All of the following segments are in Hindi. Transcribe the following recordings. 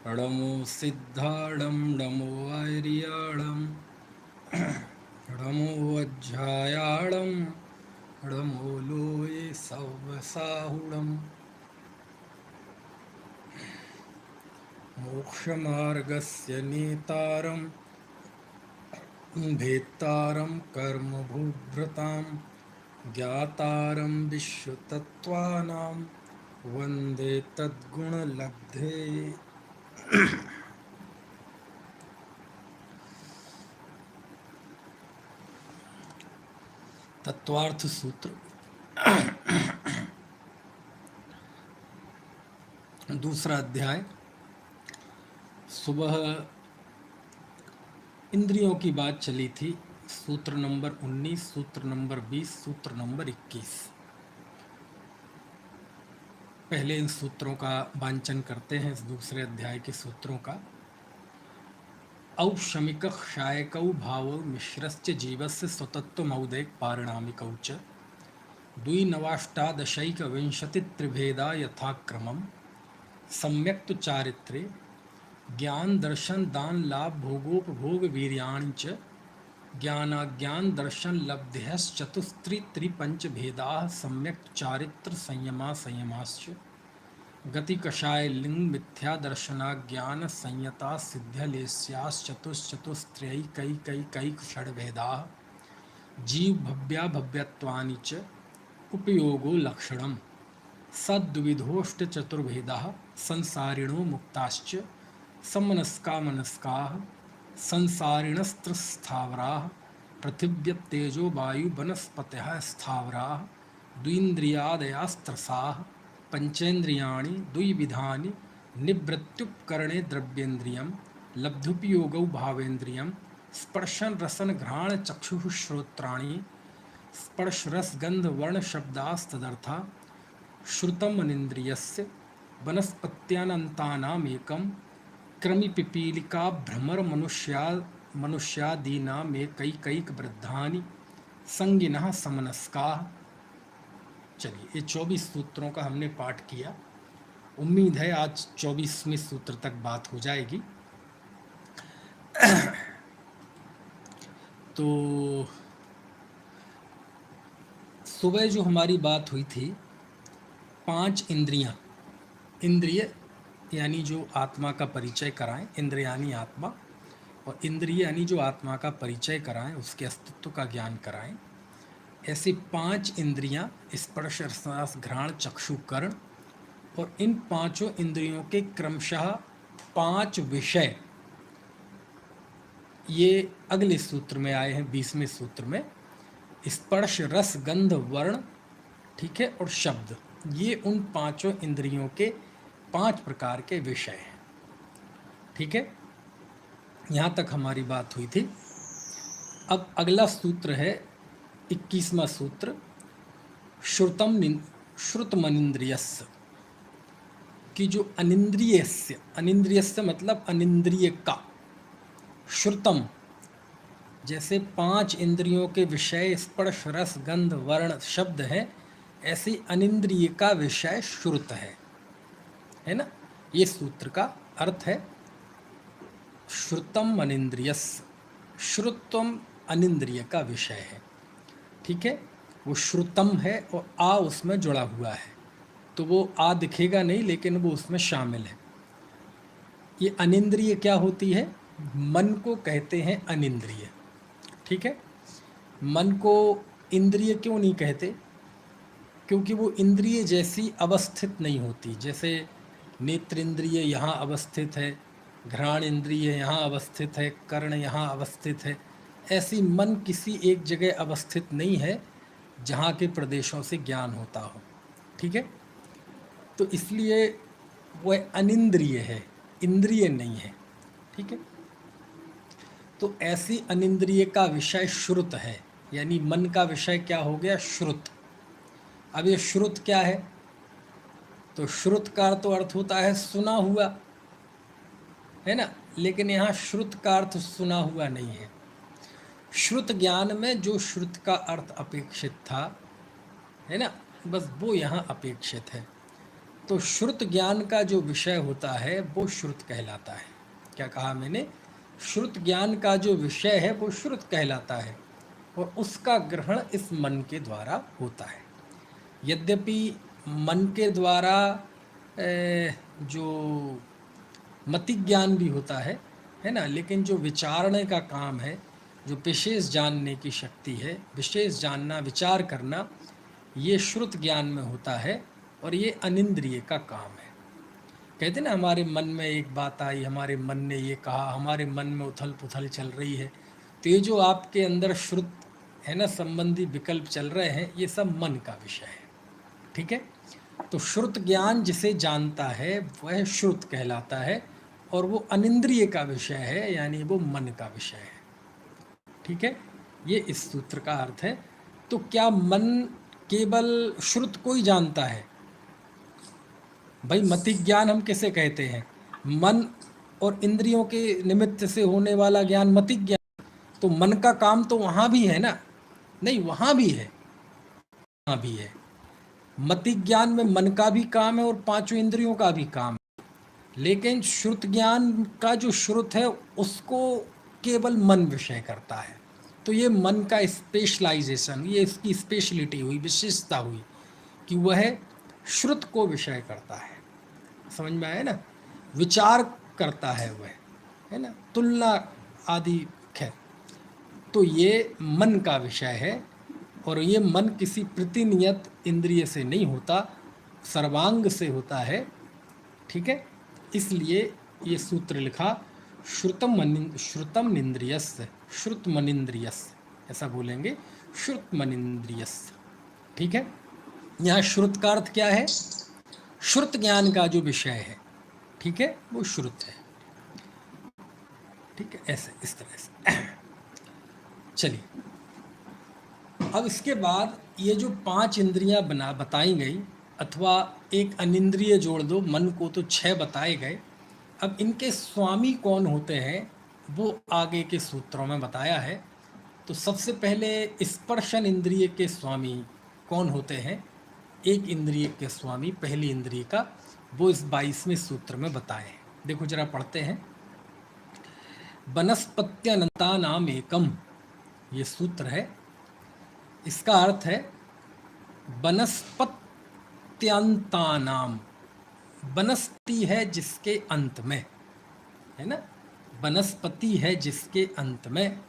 णमो सिद्धाणं नमो आर्याणं णमो वज्रायाणं णमो लोये सव्यसाहुणं मोक्षमार्गस्य नेतारं भेत्तारं कर्मभूभृतां ज्ञातारं विश्वतत्त्वानां वन्दे तद्गुणलब्धे। तत्वार्थ सूत्र दूसरा अध्याय। सुबह इंद्रियों की बात चली थी। सूत्र नंबर 19, सूत्र नंबर 20, सूत्र नंबर 21। पहले इन सूत्रों का वांचन करते हैं, इस दूसरे अध्याय के सूत्रों का। औशमिक क्षायकौ भावो मिश्रस्य जीवस्य स्वतत्वमौदैक पारिणामिकौ च द्विनवाष्टादशैकविंशतित्रिभेदा यथाक्रमम् सम्यक् तु चारित्र्ये ज्ञान दर्शन दान लाभ भोगोपभोग वीर्याणि च ज्ञानाज्ञान दर्शन लब्ध्यश्चतुस्त्रिपंच भेदाः सम्यक् चारित्र संयमा संयमाश्च गति कषाय लिंग मिथ्या दर्शनाज्ञान संयता सिद्ध्यलेस्याश्चतुश्चतुस्त्रयैकैकैकैक षड्भेदाः जीव भव्या भव्यत्वानि च उपयोगो लक्षणम् सद्विधोष्ट चतुर्भेदाः संसारिणो मुक्ताश्च समनस्का मनस्काः संसारिणस्त्रस्थावराः पृथिव्यप्तेजो वायु वनस्पतयः स्थावराः द्विन्द्रियादयास्त्रसाः पंचेन्द्रियाणि द्विविधानि निवृत्त्युपकरणे द्रव्येन्द्रियं लब्धुपयोगौ भावेन्द्रियं स्पर्शन रसन घ्राण चक्षुः श्रोत्राणि स्पर्श रस गंध वर्ण शब्दास्तदर्था श्रुतम अनिन्द्रियस्य वनस्पत्यानन्तानामेकं क्रमिपिपीलिका भ्रमर मनुष्यादीनामेकैकैक वृद्धानि संगिनः समनस्काः। चलिए, ये 24 सूत्रों का हमने पाठ किया। उम्मीद है आज 24वें सूत्र तक बात हो जाएगी। तो सुबह जो हमारी बात हुई थी, 5 इंद्रियां, इंद्रिय यानी जो आत्मा का परिचय कराएं, इंद्रियानी आत्मा, और इंद्रिय यानी जो आत्मा का परिचय कराएं, उसके अस्तित्व का ज्ञान कराएं। ऐसी 5 इंद्रियां स्पर्श रस घ्राण चक्षु कर्ण, और इन 5 इंद्रियों के क्रमशः 5 विषय ये अगले सूत्र में आए हैं, 20वें सूत्र में। स्पर्श रस गंध वर्ण, ठीक है, और शब्द, ये उन 5 इंद्रियों के 5 प्रकार के विषय हैं। ठीक है, यहाँ तक हमारी बात हुई थी। अब अगला सूत्र है 21वां सूत्र, श्रुतमनिन्द्रियस्य, कि जो अनिन्द्रियस्य, अनिन्द्रियस्य मतलब अनिन्द्रिय का, श्रुतम जैसे 5 इंद्रियों के विषय स्पर्श रस गंध वर्ण शब्द है, ऐसे अनिन्द्रिय का विषय श्रुत है ना। ये सूत्र का अर्थ है श्रुतम अनिन्द्रियस्य, श्रुतम अनिन्द्रिय का विषय है। ठीक है, वो श्रुतम है और आ उसमें जुड़ा हुआ है, तो वो आ दिखेगा नहीं, लेकिन वो उसमें शामिल है। ये अनिन्द्रिय क्या होती है? मन को कहते हैं अनिन्द्रिय। ठीक है, मन को इंद्रिय क्यों नहीं कहते? क्योंकि वो इंद्रिय जैसी अवस्थित नहीं होती। जैसे नेत्र इंद्रिय यहाँ अवस्थित है, घ्राण इंद्रिय यहाँ अवस्थित है, कर्ण यहाँ अवस्थित है, ऐसी मन किसी एक जगह अवस्थित नहीं है जहाँ के प्रदेशों से ज्ञान होता हो। ठीक है, तो इसलिए वह अनिन्द्रिय है, इंद्रिय नहीं है। ठीक है, तो ऐसी अनिन्द्रिय का विषय श्रुत है, यानी मन का विषय क्या हो गया? श्रुत। अब ये श्रुत क्या है? तो श्रुत का तो अर्थ होता है सुना हुआ, है ना, लेकिन यहाँ श्रुत का अर्थ सुना हुआ नहीं है। श्रुत ज्ञान में जो श्रुत का अर्थ अपेक्षित था, है ना, बस वो यहाँ अपेक्षित है। तो श्रुत ज्ञान का जो विषय होता है वो श्रुत कहलाता है। क्या कहा मैंने? श्रुत ज्ञान का जो विषय है वो श्रुत कहलाता है और उसका ग्रहण इस मन के द्वारा होता है। यद्यपि मन के द्वारा जो मति ज्ञान भी होता है ना, लेकिन जो विचारणे का काम है, जो विशेष जानने की शक्ति है, विशेष जानना, विचार करना, ये श्रुत ज्ञान में होता है और ये अनिंद्रिय का काम है। कहते ना, हमारे मन में एक बात आई, हमारे मन ने ये कहा, हमारे मन में उथल पुथल चल रही है, तो ये जो आपके अंदर श्रुत है ना संबंधी विकल्प चल रहे हैं, ये सब मन का विषय है। ठीक है, तो श्रुत ज्ञान जिसे जानता है वह श्रुत कहलाता है और वो अनिंद्रिय का विषय है, यानी वो मन का विषय है। ठीक है, ये इस सूत्र का अर्थ है। तो क्या मन केवल श्रुत को ही जानता है? भाई मति ज्ञान हम किसे कहते हैं? मन और इंद्रियों के निमित्त से होने वाला ज्ञान मति ज्ञान। तो मन का काम तो वहाँ भी है ना? नहीं, वहाँ भी है, वहाँ भी है। मति ज्ञान में मन का भी काम है और पांचों इंद्रियों का भी काम है, लेकिन श्रुत ज्ञान का जो श्रुत है उसको केवल मन विषय करता है। तो ये मन का स्पेशलाइजेशन, ये इसकी स्पेशलिटी हुई, विशेषता हुई कि वह श्रुत को विषय करता है। समझ में आया ना? विचार करता है वह, है ना, तुलना आदि। खैर, तो ये मन का विषय है और ये मन किसी प्रतिनियत इंद्रिय से नहीं होता, सर्वांग से होता है। ठीक है, इसलिए ये सूत्र लिखा श्रुतम निंद्रियस्य, श्रुत मनिंद्रियस्य, ऐसा बोलेंगे, श्रुत मनिंद्रियस्य। ठीक है, यहाँ श्रुत का अर्थ क्या है? श्रुत ज्ञान का जो विषय है, ठीक है, वो श्रुत है। ठीक है, ऐसे इस तरह से। चलिए, अब इसके बाद ये जो 5 इंद्रियां बताई गई, अथवा एक अनिंद्रिय जोड़ दो मन को, तो 6 बताए गए। अब इनके स्वामी कौन होते हैं वो आगे के सूत्रों में बताया है। तो सबसे पहले स्पर्शन इंद्रिय के स्वामी कौन होते हैं? एक इंद्रिय के स्वामी, पहली इंद्रिय का, वो इस 22वें सूत्र में बताए हैं। देखो जरा पढ़ते हैं। वनस्पत्यनंता नाम एकम, ये सूत्र है। इसका अर्थ है वनस्पत्यंतानाम, वनस्पति है जिसके अंत में, है ना, वनस्पति है जिसके अंत में,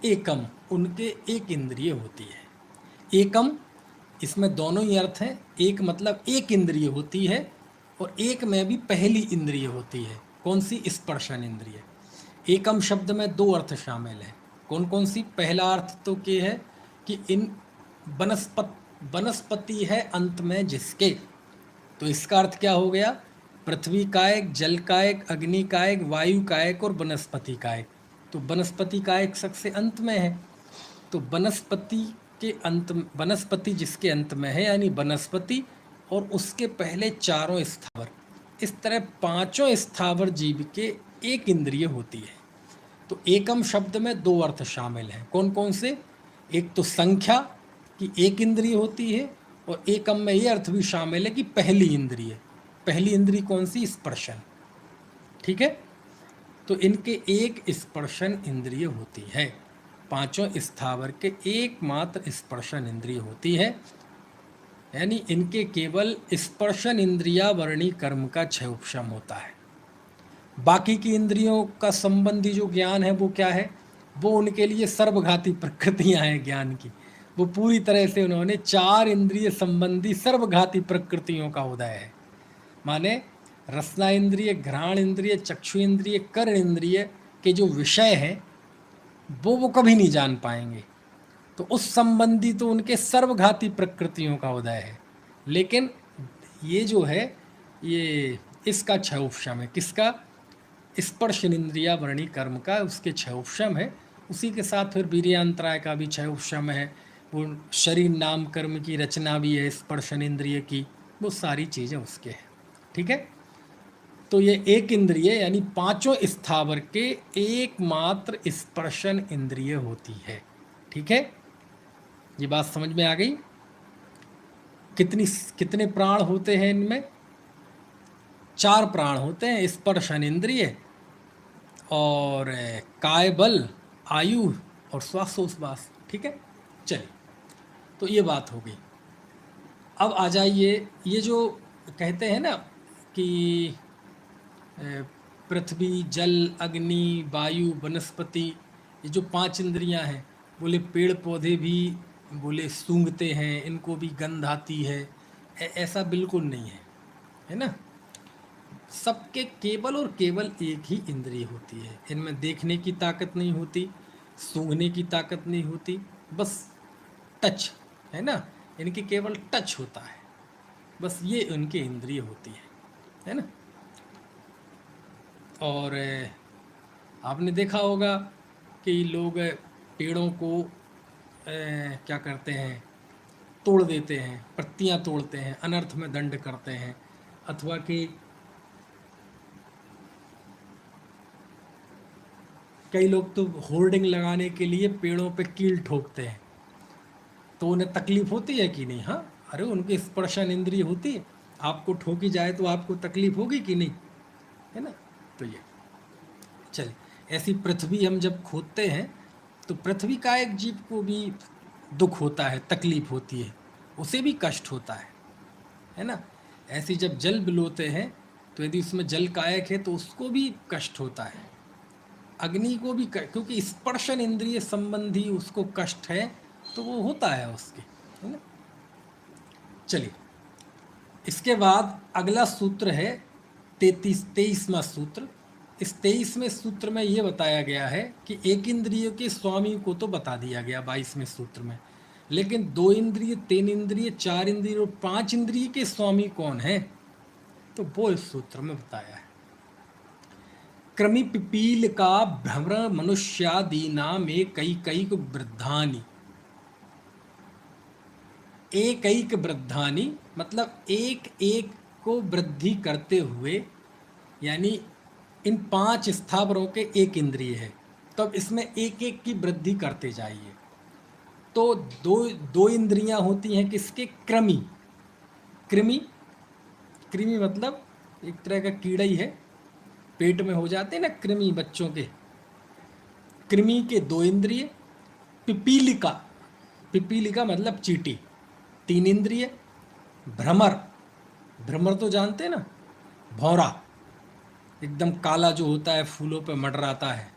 एकम, उनके एक इंद्रिय होती है। एकम, इसमें दोनों ही अर्थ हैं। एक मतलब एक इंद्रिय होती है और एक में भी पहली इंद्रिय होती है। कौन सी? स्पर्शन इंद्रिय। एकम शब्द में 2 अर्थ शामिल हैं। कौन कौन सी? पहला अर्थ तो ये है कि इन वनस्पति है अंत में जिसके, तो इसका अर्थ क्या हो गया? पृथ्वी कायक, जल कायक, अग्नि कायक, वायु कायक और वनस्पति कायक। तो वनस्पति कायक सबसे अंत में है, तो वनस्पति के अंत, वनस्पति जिसके अंत में है, यानी वनस्पति और उसके पहले चारों स्थावर। इस तरह पांचों स्थावर जीव के एक इंद्रिय होती है। तो एकम शब्द में 2 अर्थ शामिल हैं। कौन कौन से? एक तो संख्या की एक इंद्रिय होती है, और एकम में ये अर्थ भी शामिल है कि पहली इंद्रिय। पहली इंद्रिय कौन सी? स्पर्शन। ठीक है, तो इनके एक स्पर्शन इंद्रिय होती है। पांचों स्थावर के एकमात्र स्पर्शन इंद्रिय होती है, यानी इनके केवल स्पर्शन इंद्रिया वर्णी कर्म का क्षय उपशम होता है। बाकी की इंद्रियों का संबंधी जो ज्ञान है वो क्या है? वो उनके लिए सर्वघाती प्रकृतियां हैं ज्ञान की। वो पूरी तरह से उन्होंने 4 इंद्रिय संबंधी सर्वघाती प्रकृतियों का उदय है। माने रसना इंद्रिय, घ्राण इंद्रिय, चक्षु इंद्रिय, कर्ण इंद्रिय के जो विषय हैं वो कभी नहीं जान पाएंगे। तो उस संबंधी तो उनके सर्वघाती प्रकृतियों का उदय है, लेकिन ये जो है ये इसका क्षय उपशम है। किसका? स्पर्श इंद्रिया वर्णी कर्म का, उसके क्षय उपशम है। उसी के साथ फिर वीर्यांतराय का भी क्षय उपशम है। वो शरीर नाम कर्म की रचना भी है स्पर्शन इंद्रिय की, वो सारी चीज़ें उसके हैं। ठीक है, तो ये एक इंद्रिय यानी पांचों स्थावर के एकमात्र स्पर्शन इंद्रिय होती है। ठीक है, ये बात समझ में आ गई? कितने प्राण होते हैं इनमें? 4 प्राण होते हैं, स्पर्श इंद्रिय और काय बल, आयु और श्वासोच्छ्वास। ठीक है, चलिए, तो ये बात हो गई। अब आ जाइए, ये जो कहते हैं ना कि अ, पृथ्वी, जल, अग्नि, वायु, वनस्पति, ये जो 5 इंद्रियां हैं, बोले पेड़ पौधे भी बोले सूंघते हैं, इनको भी गंध आती है। ऐसा बिल्कुल नहीं है, है ना। सबके केवल और केवल एक ही इंद्रिय होती है, इनमें देखने की ताकत नहीं होती, सूंघने की ताकत नहीं होती, बस टच, है ना, इनकी केवल टच होता है, बस ये उनकी इंद्रिय होती है ना। और आपने देखा होगा कि लोग पेड़ों को क्या करते हैं, तोड़ देते हैं, पत्तियां तोड़ते हैं, अनर्थ में दंड करते हैं, अथवा कि कई लोग तो होर्डिंग लगाने के लिए पेड़ों पे कील ठोकते हैं, तो उन्हें तकलीफ होती है कि नहीं? हाँ, अरे उनकी स्पर्शन इंद्रिय होती है, आपको ठोकी जाए तो आपको तकलीफ होगी कि नहीं, है ना। तो ये चलिए, ऐसी पृथ्वी हम जब खोदते हैं तो पृथ्वी का एक जीव को भी दुख होता है, तकलीफ होती है, उसे भी कष्ट होता है ना। ऐसी जब जल बिलोते हैं तो यदि उसमें जल कायक है तो उसको भी कष्ट होता है, अग्नि को भी क्योंकि स्पर्शन इंद्रिय संबंधी उसको कष्ट है, तो वो होता है उसके, है ना। चलिए, इसके बाद अगला सूत्र है 23वां सूत्र। इस 23वें सूत्र में ये बताया गया है कि एक इंद्रिय के स्वामी को तो बता दिया गया 22वें सूत्र में, लेकिन 2 इंद्रिय, 3 इंद्रिय, 4 इंद्रिय और 5 इंद्रिय के स्वामी कौन है, तो वो इस सूत्र में बताया है। क्रमि पिपील का भ्रमर मनुष्यादीना में कई वृद्धानी। एक वृद्धानी मतलब एक एक को वृद्धि करते हुए, यानी इन 5 स्थावरों के एक इंद्रिय है, तो अब इसमें एक एक की वृद्धि करते जाइए। तो दो इंद्रियां होती हैं किसके? कृमि। कृमि कृमि मतलब एक तरह का कीड़ा ही है, पेट में हो जाते हैं ना कृमि बच्चों के। कृमि के 2 इंद्रिय, पिपीलिका, पिपीलिका मतलब चींटी, 3 इंद्रिय, भ्रमर, भ्रमर तो जानते हैं ना, भौरा, एकदम काला जो होता है, फूलों पे मंडराता है,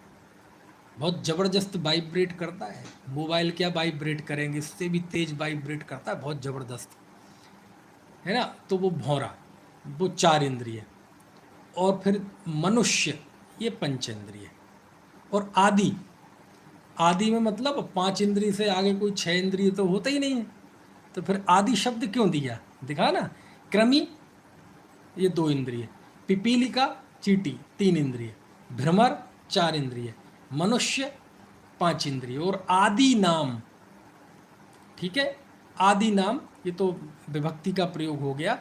बहुत ज़बरदस्त वाइब्रेट करता है, मोबाइल क्या वाइब्रेट करेंगे, इससे भी तेज वाइब्रेट करता है, बहुत ज़बरदस्त, है ना। तो वो भौरा, वो 4 इंद्रिय। और फिर मनुष्य, ये 5 इंद्रिय। और आदि, आदि में मतलब 5 इंद्रिय से आगे कोई 6 इंद्रिय तो होता ही नहीं है, तो फिर आदि शब्द क्यों दिया, दिखा ना। क्रमि, ये 2 इंद्रिय, पिपीलिका चींटी 3 इंद्रिय, भ्रमर 4 इंद्रिय, मनुष्य 5 इंद्रिय, और आदि नाम, ठीक है, आदि नाम, ये तो विभक्ति का प्रयोग हो गया,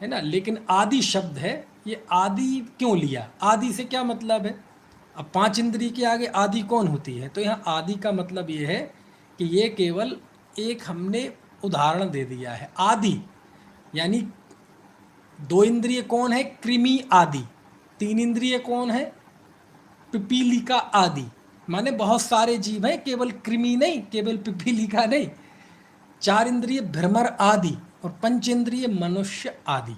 है ना, लेकिन आदि शब्द है, ये आदि क्यों लिया, आदि से क्या मतलब है? अब 5 इंद्रिय के आगे आदि कौन होती है, तो यहाँ आदि का मतलब ये है कि ये केवल एक हमने उदाहरण दे दिया है। आदि यानी 2 इंद्रिय कौन है? कृमि आदि। 3 इंद्रिय कौन है? पिपीलिका आदि। माने बहुत सारे जीव हैं, केवल कृमि नहीं, केवल पिपीलिका नहीं। 4 इंद्रिय भ्रमर आदि और 5 इंद्रिय मनुष्य आदि।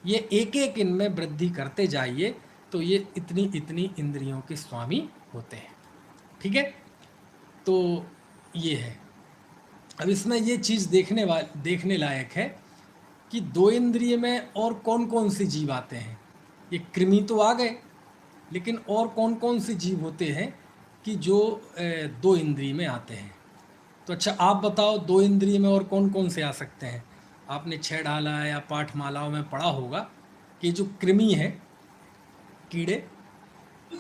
ये एक एक इनमें वृद्धि करते जाइए तो ये इतनी इतनी इंद्रियों के स्वामी होते हैं। ठीक है, तो ये है। अब इसमें ये चीज़ देखने लायक है कि 2 इंद्रिय में और कौन कौन से जीव आते हैं। ये कृमि तो आ गए, लेकिन और कौन कौन से जीव होते हैं कि जो 2 इंद्रिय में आते हैं। तो अच्छा, आप बताओ 2 इंद्रिय में और कौन कौन से आ सकते हैं? आपने 6 ढाला या पाठमालाओं में पढ़ा होगा कि जो कृमि है, कीड़े,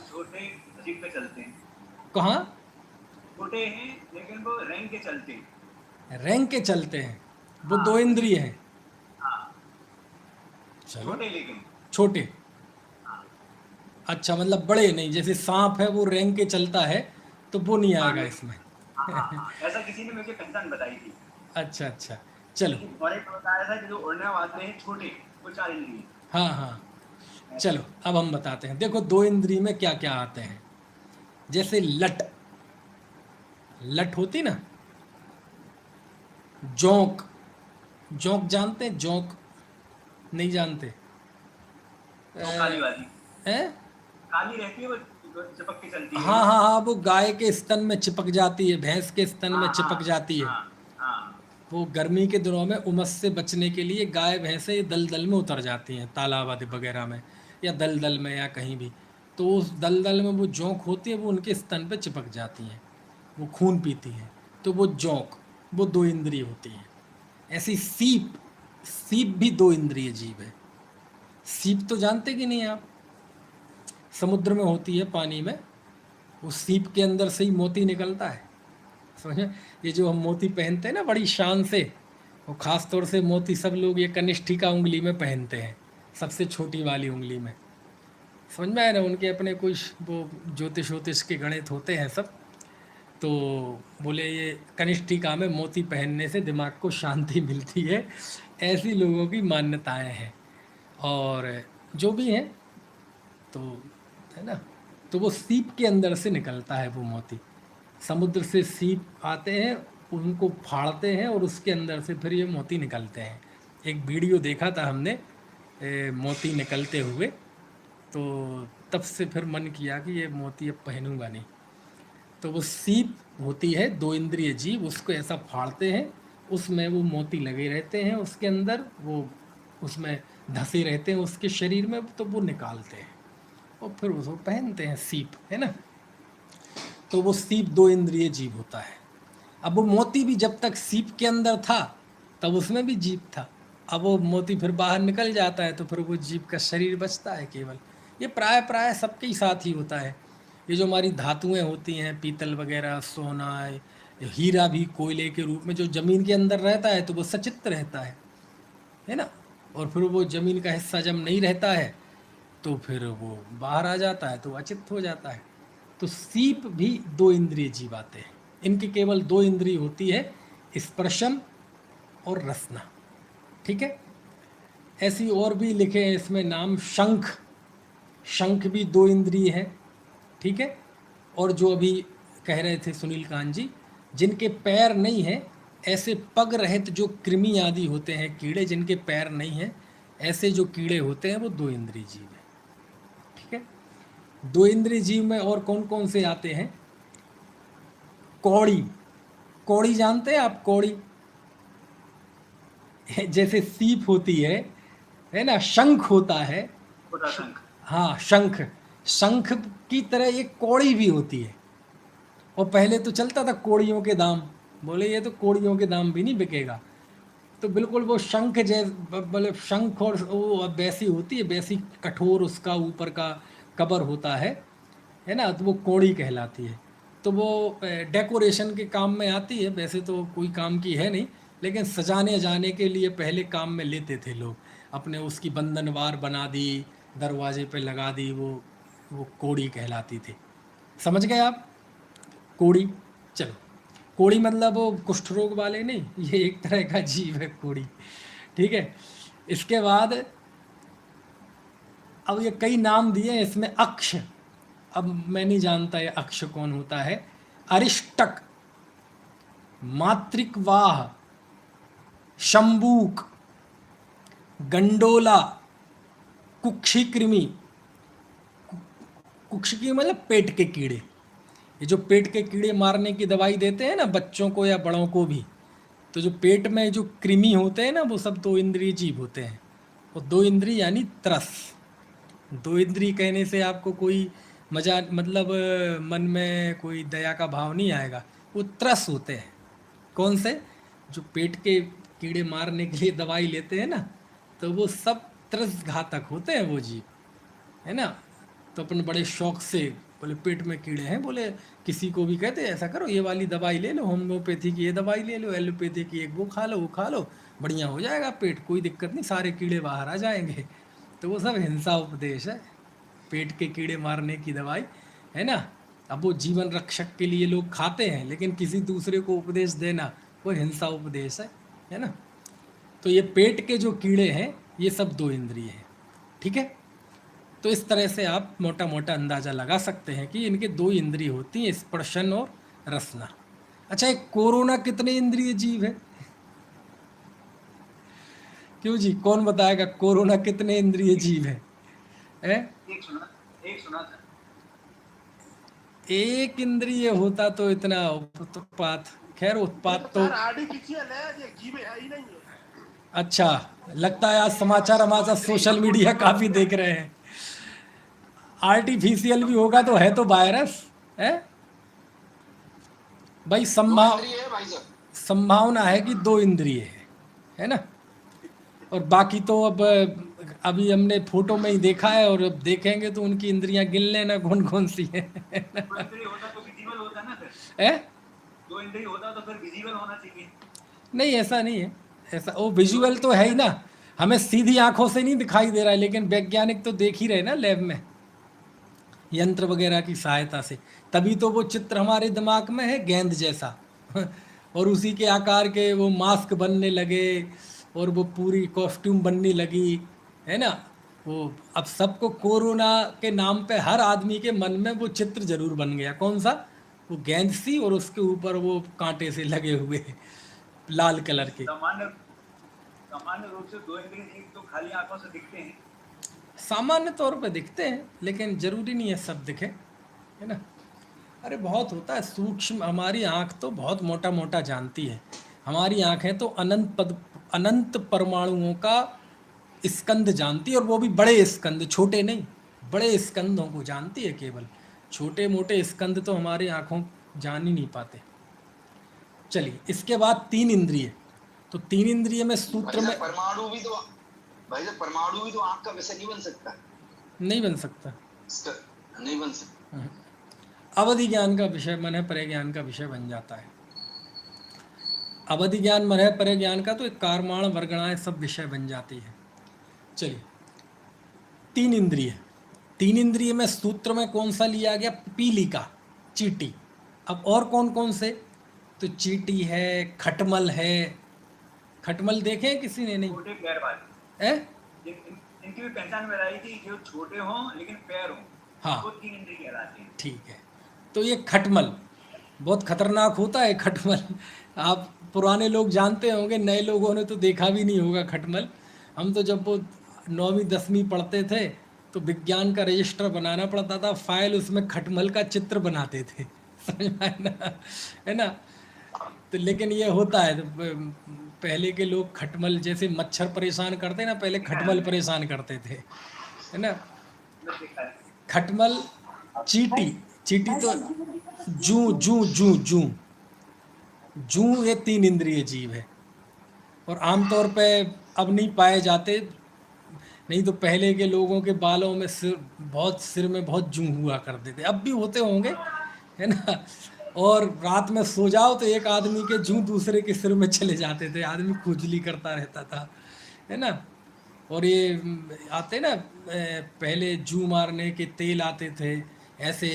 छोटे जीप पे चलते हैं। कहाँ? छोटे हैं लेकिन वो रैंक के चलते हैं। रैंक के चलते हैं, वो हाँ, 2 इंद्रिय हैं। हाँ, चलो, छोटे लेकिन छोटे, हाँ, अच्छा, मतलब बड़े नहीं, जैसे सांप है वो रैंक के चलता है, तो वो नहीं हाँ, आएगा इसमें। हाँ, हाँ, हाँ, ऐसा किसी ने मुझे पहचान बताई थी। अच्छा अच्छा, चलो। लेकिन और एक बताया था कि जो उड़ने वाले हैं छोटे, वो 4 इंद्रिय। हाँ हाँ, चलो अब हम बताते हैं। देखो दो इंद्रिय में क्या क्या आते हैं। जैसे लट, लट होती ना, जोंक, जोंक जानते हैं? जोंक नहीं जानते? वो काली वाली, हैं? काली रहती है, वो चिपक के चलती है हाँ जो। हाँ हाँ, वो गाय के स्तन में चिपक जाती है, भैंस के स्तन में हाँ चिपक हाँ जाती है। हाँ हाँ। वो गर्मी के दिनों में उमस से बचने के लिए गाय भैंसे दलदल में उतर जाती हैं, तालाब आदि वगैरह में, या दलदल में, या कहीं भी। तो उस दलदल में वो जोंक होती है, वो उनके स्तन पे चिपक जाती हैं, वो खून पीती हैं। तो वो जोंक, वो दो इंद्रिय होती हैं। ऐसी सीप, सीप भी दो इंद्रिय जीव है। सीप तो जानते कि नहीं आप? समुद्र में होती है, पानी में। उस सीप के अंदर से ही मोती निकलता है, समझे? ये जो हम मोती पहनते हैं ना बड़ी शान से, वो खास तौर से मोती सब लोग ये कनिष्ठिका उंगली में पहनते हैं, सबसे छोटी वाली उंगली में। समझ में आया ना? उनके अपने कुछ वो ज्योतिष वोतिष के गणित होते हैं सब। तो बोले ये कनिष्ठिका में मोती पहनने से दिमाग को शांति मिलती है, ऐसी लोगों की मान्यताएं हैं। और जो भी हैं, तो है ना, तो वो सीप के अंदर से निकलता है वो मोती। समुद्र से सीप आते हैं, उनको फाड़ते हैं और उसके अंदर से फिर ये मोती निकलते हैं। एक वीडियो देखा था हमने मोती निकलते हुए, तो तब से फिर मन किया कि ये मोती अब पहनूंगा नहीं। तो वो सीप होती है दो इंद्रिय जीव, उसको ऐसा फाड़ते हैं, उसमें वो मोती लगे रहते हैं, उसके अंदर वो उसमें धंसे रहते हैं उसके शरीर में, तो वो निकालते हैं और फिर उसको पहनते हैं, सीप है ना। तो वो सीप दो इंद्रिय जीव होता है। अब वो मोती भी जब तक सीप के अंदर था तब उसमें भी जीव था। अब वो मोती फिर बाहर निकल जाता है तो फिर वो जीव का शरीर बचता है केवल। ये प्राय प्राय सबके ही साथ ही होता है। ये जो हमारी धातुएं होती हैं, पीतल वगैरह, सोना, हीरा भी कोयले के रूप में जो जमीन के अंदर रहता है तो वो सचित्र रहता है ना। और फिर वो जमीन का हिस्सा जब नहीं रहता है तो फिर वो बाहर आ जाता है तो अचित हो जाता है। तो सीप भी दो इंद्रिय जीव आते हैं। इनकी केवल दो इंद्रिय होती है, स्पर्शम और रसना। ठीक है। ऐसी और भी लिखे हैं इसमें नाम, शंख, शंख भी दो इंद्रिय है। ठीक है। और जो अभी कह रहे थे सुनील कांत जी, जिनके पैर नहीं है, ऐसे पग रहित जो कृमि आदि होते हैं, कीड़े जिनके पैर नहीं हैं, ऐसे जो कीड़े होते हैं वो दो इंद्रिय जीव हैं। ठीक है। दो इंद्रिय जीव में और कौन कौन से आते हैं? कौड़ी, कौड़ी जानते हैं आप? कौड़ी जैसे सीप होती है ना, शंख होता है। छोटा शंख। हाँ शंख, शंख की तरह एक कौड़ी भी होती है। और पहले तो चलता था कौड़ियों के दाम, बोले ये तो कौड़ियों के दाम भी नहीं बिकेगा। तो बिल्कुल वो शंख जैसे, बोले शंख, और वो वैसी होती है, वैसी कठोर उसका ऊपर का कवर होता है ना, तो वो कौड़ी कहलाती है। तो वो डेकोरेशन के काम में आती है, वैसे तो कोई काम की है नहीं, लेकिन सजाने जाने के लिए पहले काम में लेते थे लोग अपने। उसकी बंधनवार बना दी, दरवाजे पे लगा दी, वो कौड़ी कहलाती थी। समझ गए आप? कोड़ी। चलो, कोड़ी मतलब वो कुष्ठ रोग वाले नहीं, ये एक तरह का जीव है कोड़ी। ठीक है। इसके बाद अब ये कई नाम दिए हैं इसमें। अक्ष, अब मैं नहीं जानता ये अक्ष कौन होता है। अरिष्टक, मातृकवाह, शंबूक, गंडोला, कुक्षी कृमि। कुक्षी मतलब पेट के कीड़े। ये जो पेट के कीड़े मारने की दवाई देते हैं ना बच्चों को या बड़ों को भी, तो जो पेट में जो कृमि होते हैं ना वो सब दो इंद्रिय जीव होते हैं। और दो इंद्रिय यानी त्रस। दो इंद्रिय कहने से आपको कोई मजा, मतलब मन में कोई दया का भाव नहीं आएगा। वो त्रस होते हैं। कौन से? जो पेट के कीड़े मारने के लिए दवाई लेते हैं ना, तो वो सब त्रस घातक होते हैं वो जीव, है ना। तो अपन बड़े शौक से, बोले पेट में कीड़े हैं, बोले किसी को भी कहते ऐसा करो ये वाली दवाई ले लो, होम्योपैथी की ये दवाई ले लो, एलोपैथी की एक वो खा लो, वो खा लो, बढ़िया हो जाएगा पेट, कोई दिक्कत नहीं, सारे कीड़े बाहर आ जाएंगे। तो वो सब हिंसा उपदेश है, पेट के कीड़े मारने की दवाई, है ना। अब वो जीवन रक्षक के लिए लोग खाते हैं, लेकिन किसी दूसरे को उपदेश देना वो हिंसा उपदेश है ना। तो ये पेट के जो कीड़े हैं ये सब 2 इंद्रिय हैं, ठीक है। तो इस तरह से आप मोटा मोटा अंदाज़ा लगा सकते हैं कि इनके 2 इंद्रिय होती हैं, स्पर्शन और रसना। अच्छा, एक कोरोना कितने इंद्रिय जीव है? क्यों जी, कौन बताएगा कोरोना कितने इंद्रिय जीव है? एक सुना था। एक इंद्रिय होता तो इतना उत्पात, खैर उत्पात तो आर्टिफिशियल है, ये जीव है ही नहीं है। अच्छा, लगता है आज समाचार हमारा सोशल मीडिया काफ़ी देख रहे हैं। आर्टिफिशियल भी होगा तो है तो वायरस है भाई। संभावना है कि 2 इंद्रिय है ना। और बाकी तो अब अभी हमने फोटो में ही देखा है, और अब देखेंगे तो उनकी इंद्रियां गिन लेना कौन कौन सी है। 2 इंद्रिय होता तो विजिबल होता ना फिर। है 2 इंद्रिय होता तो फिर विजिबल होना चाहिए। नहीं, ऐसा नहीं है। ऐसा वो विजुअल तो है ही ना, हमें सीधी आंखों से नहीं दिखाई दे रहा है, लेकिन वैज्ञानिक तो देख ही रहे ना लैब में, यंत्र वगैरह की सहायता से। तभी तो वो चित्र हमारे दिमाग में है गेंद जैसा और उसी के आकार के वो मास्क बनने लगे और वो पूरी कॉस्ट्यूम बनने लगी, है ना। वो अब सबको कोरोना के नाम पे हर आदमी के मन में वो चित्र जरूर बन गया। कौन सा? वो गेंद सी और उसके ऊपर वो कांटे से लगे हुए लाल कलर के। सामान्य रूप से 2 इंद्रिय जीव तो खाली आंखों से दिखते हैं। सामान्य तौर पे दिखते हैं, लेकिन जरूरी नहीं है सब दिखे, है ना। अरे बहुत होता है सूक्ष्म, हमारी आँख तो बहुत मोटा मोटा जानती है। हमारी आँखें तो अनंत परमाणुओं का स्कंद जानती है, और वो भी बड़े स्कंद, छोटे नहीं, बड़े स्कंदों को जानती है। केवल छोटे मोटे स्कंद तो हमारी आँखों जान ही नहीं पाते। चलिए, इसके बाद 3 इंद्रिय। तो 3 इंद्रिय में सूत्र में परमाणु भी तो आंख का विषय नहीं बन सकता। नहीं बन सकता, नहीं बन सकता। अवधि ज्ञान का विषय, मन परे ज्ञान का विषय बन जाता है। अवधि ज्ञान, मन परे ज्ञान का तो एक कारमाण वर्गणाएं सब विषय बन जाती है। चलिए, 3 इंद्रिय। 3 इंद्रिय में सूत्र में कौन सा लिया गया? पीलिका, चींटी। अब और कौन कौन से? तो चींटी है, खटमल है। खटमल देखे किसी ने? नहीं। छोटे पैर वाले है, इनकी भी पहचान में आई थी, जो छोटे हों लेकिन पैर हों, हाँ, वो 3 इंद्रिय कहलाते हैं। ठीक है। तो ये खटमल बहुत खतरनाक होता है। खटमल आप पुराने लोग जानते होंगे, नए लोगों ने तो देखा भी नहीं होगा खटमल। हम तो जब वो 9वीं 10वीं पढ़ते थे तो विज्ञान का रजिस्टर बनाना पड़ता था, फाइल, उसमें खटमल का चित्र बनाते थे समझ में आया ना, है ना। तो लेकिन ये होता है, तो पहले के लोग खटमल, जैसे मच्छर परेशान करते ना, पहले खटमल परेशान करते थे, है ना। खटमल, चींटी। चींटी तो जू जू जू जू जू, ये 3 इंद्रिय जीव है, और आमतौर पे अब नहीं पाए जाते। नहीं तो पहले के लोगों के बालों में सिर में बहुत जू हुआ करते थे, अब भी होते होंगे, है ना। और रात में सो जाओ तो एक आदमी के जू दूसरे के सिर में चले जाते थे, आदमी खुजली करता रहता था, है ना। और ये आते ना, पहले जू मारने के तेल आते थे ऐसे,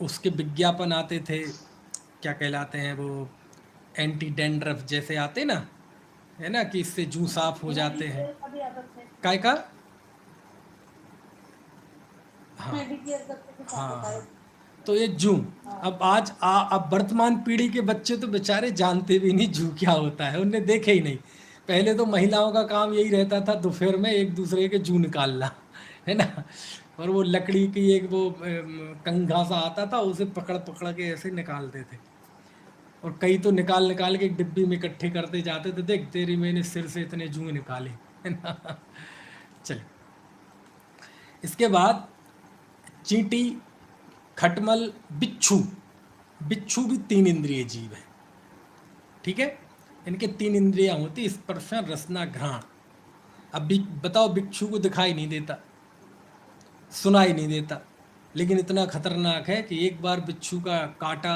उसके विज्ञापन आते थे, क्या कहलाते हैं वो, एंटी डैंड्रफ जैसे आते ना, है ना, कि इससे जू साफ हो जाते हैं। काय का? हाँ हाँ, तो ये जू, अब अब वर्तमान पीढ़ी के बच्चे तो बेचारे जानते भी नहीं जू क्या होता है, उन्हें देखे ही नहीं। पहले तो महिलाओं का काम यही रहता था दोपहर में एक दूसरे के जू निकालना, है ना। और वो लकड़ी की एक वो कंघा सा आता था, उसे पकड़ पकड़ के ऐसे निकालते थे, और कई तो निकाल निकाल के एक डिब्बी में इकट्ठे करते जाते थे, देख तेरी मैंने सिर से इतने जू निकाले, है ना। चलिए, इसके बाद चींटी, खटमल, बिच्छू। बिच्छू भी 3 इंद्रिय जीव है, ठीक है। इनके 3 इंद्रियां होती, स्पर्शन, रसना, घ्राण। अब बताओ, बिच्छू को दिखाई नहीं देता, सुनाई नहीं देता, लेकिन इतना खतरनाक है कि एक बार बिच्छू का काटा,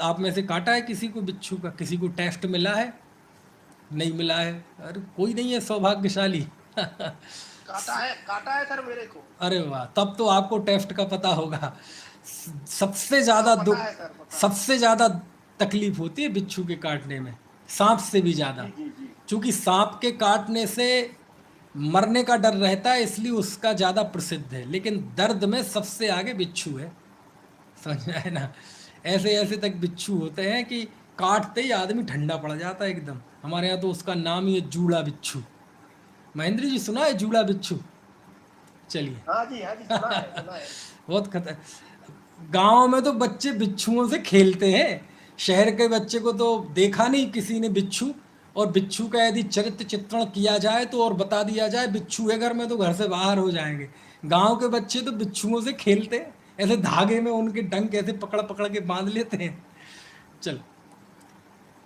आप में से काटा है किसी को बिच्छू का? किसी को टेस्ट मिला है? नहीं मिला है? अरे कोई नहीं है सौभाग्यशाली काटा है सर मेरे को। अरे वाह, तब तो आपको टेस्ट का पता होगा। सबसे ज़्यादा दुख, सबसे ज़्यादा तकलीफ होती है बिच्छू के काटने में, सांप से भी ज़्यादा। चूंकि सांप के काटने से मरने का डर रहता है इसलिए उसका ज़्यादा प्रसिद्ध है, लेकिन दर्द में सबसे आगे बिच्छू है। समझ में आए ना? ऐसे ऐसे तक बिच्छू होते हैं कि काटते ही आदमी ठंडा पड़ जाता है एकदम। हमारे यहाँ तो उसका नाम ही है जूड़ा बिच्छू। महेंद्र जी सुना है जूड़ा बिच्छू? चलिए। हाँ जी सुना है सुना है। बहुत खतर गाँव में तो बच्चे बिच्छुओं से खेलते हैं, शहर के बच्चे को तो देखा नहीं किसी ने बिच्छू। और बिच्छू का यदि चरित्र चित्रण किया जाए तो और बता दिया जाए बिच्छू है घर में तो घर से बाहर हो जाएंगे। गांव के बच्चे तो बिच्छुओं से खेलते हैं, ऐसे धागे में उनके डंक ऐसे पकड़ पकड़ के बांध लेते हैं। चलो,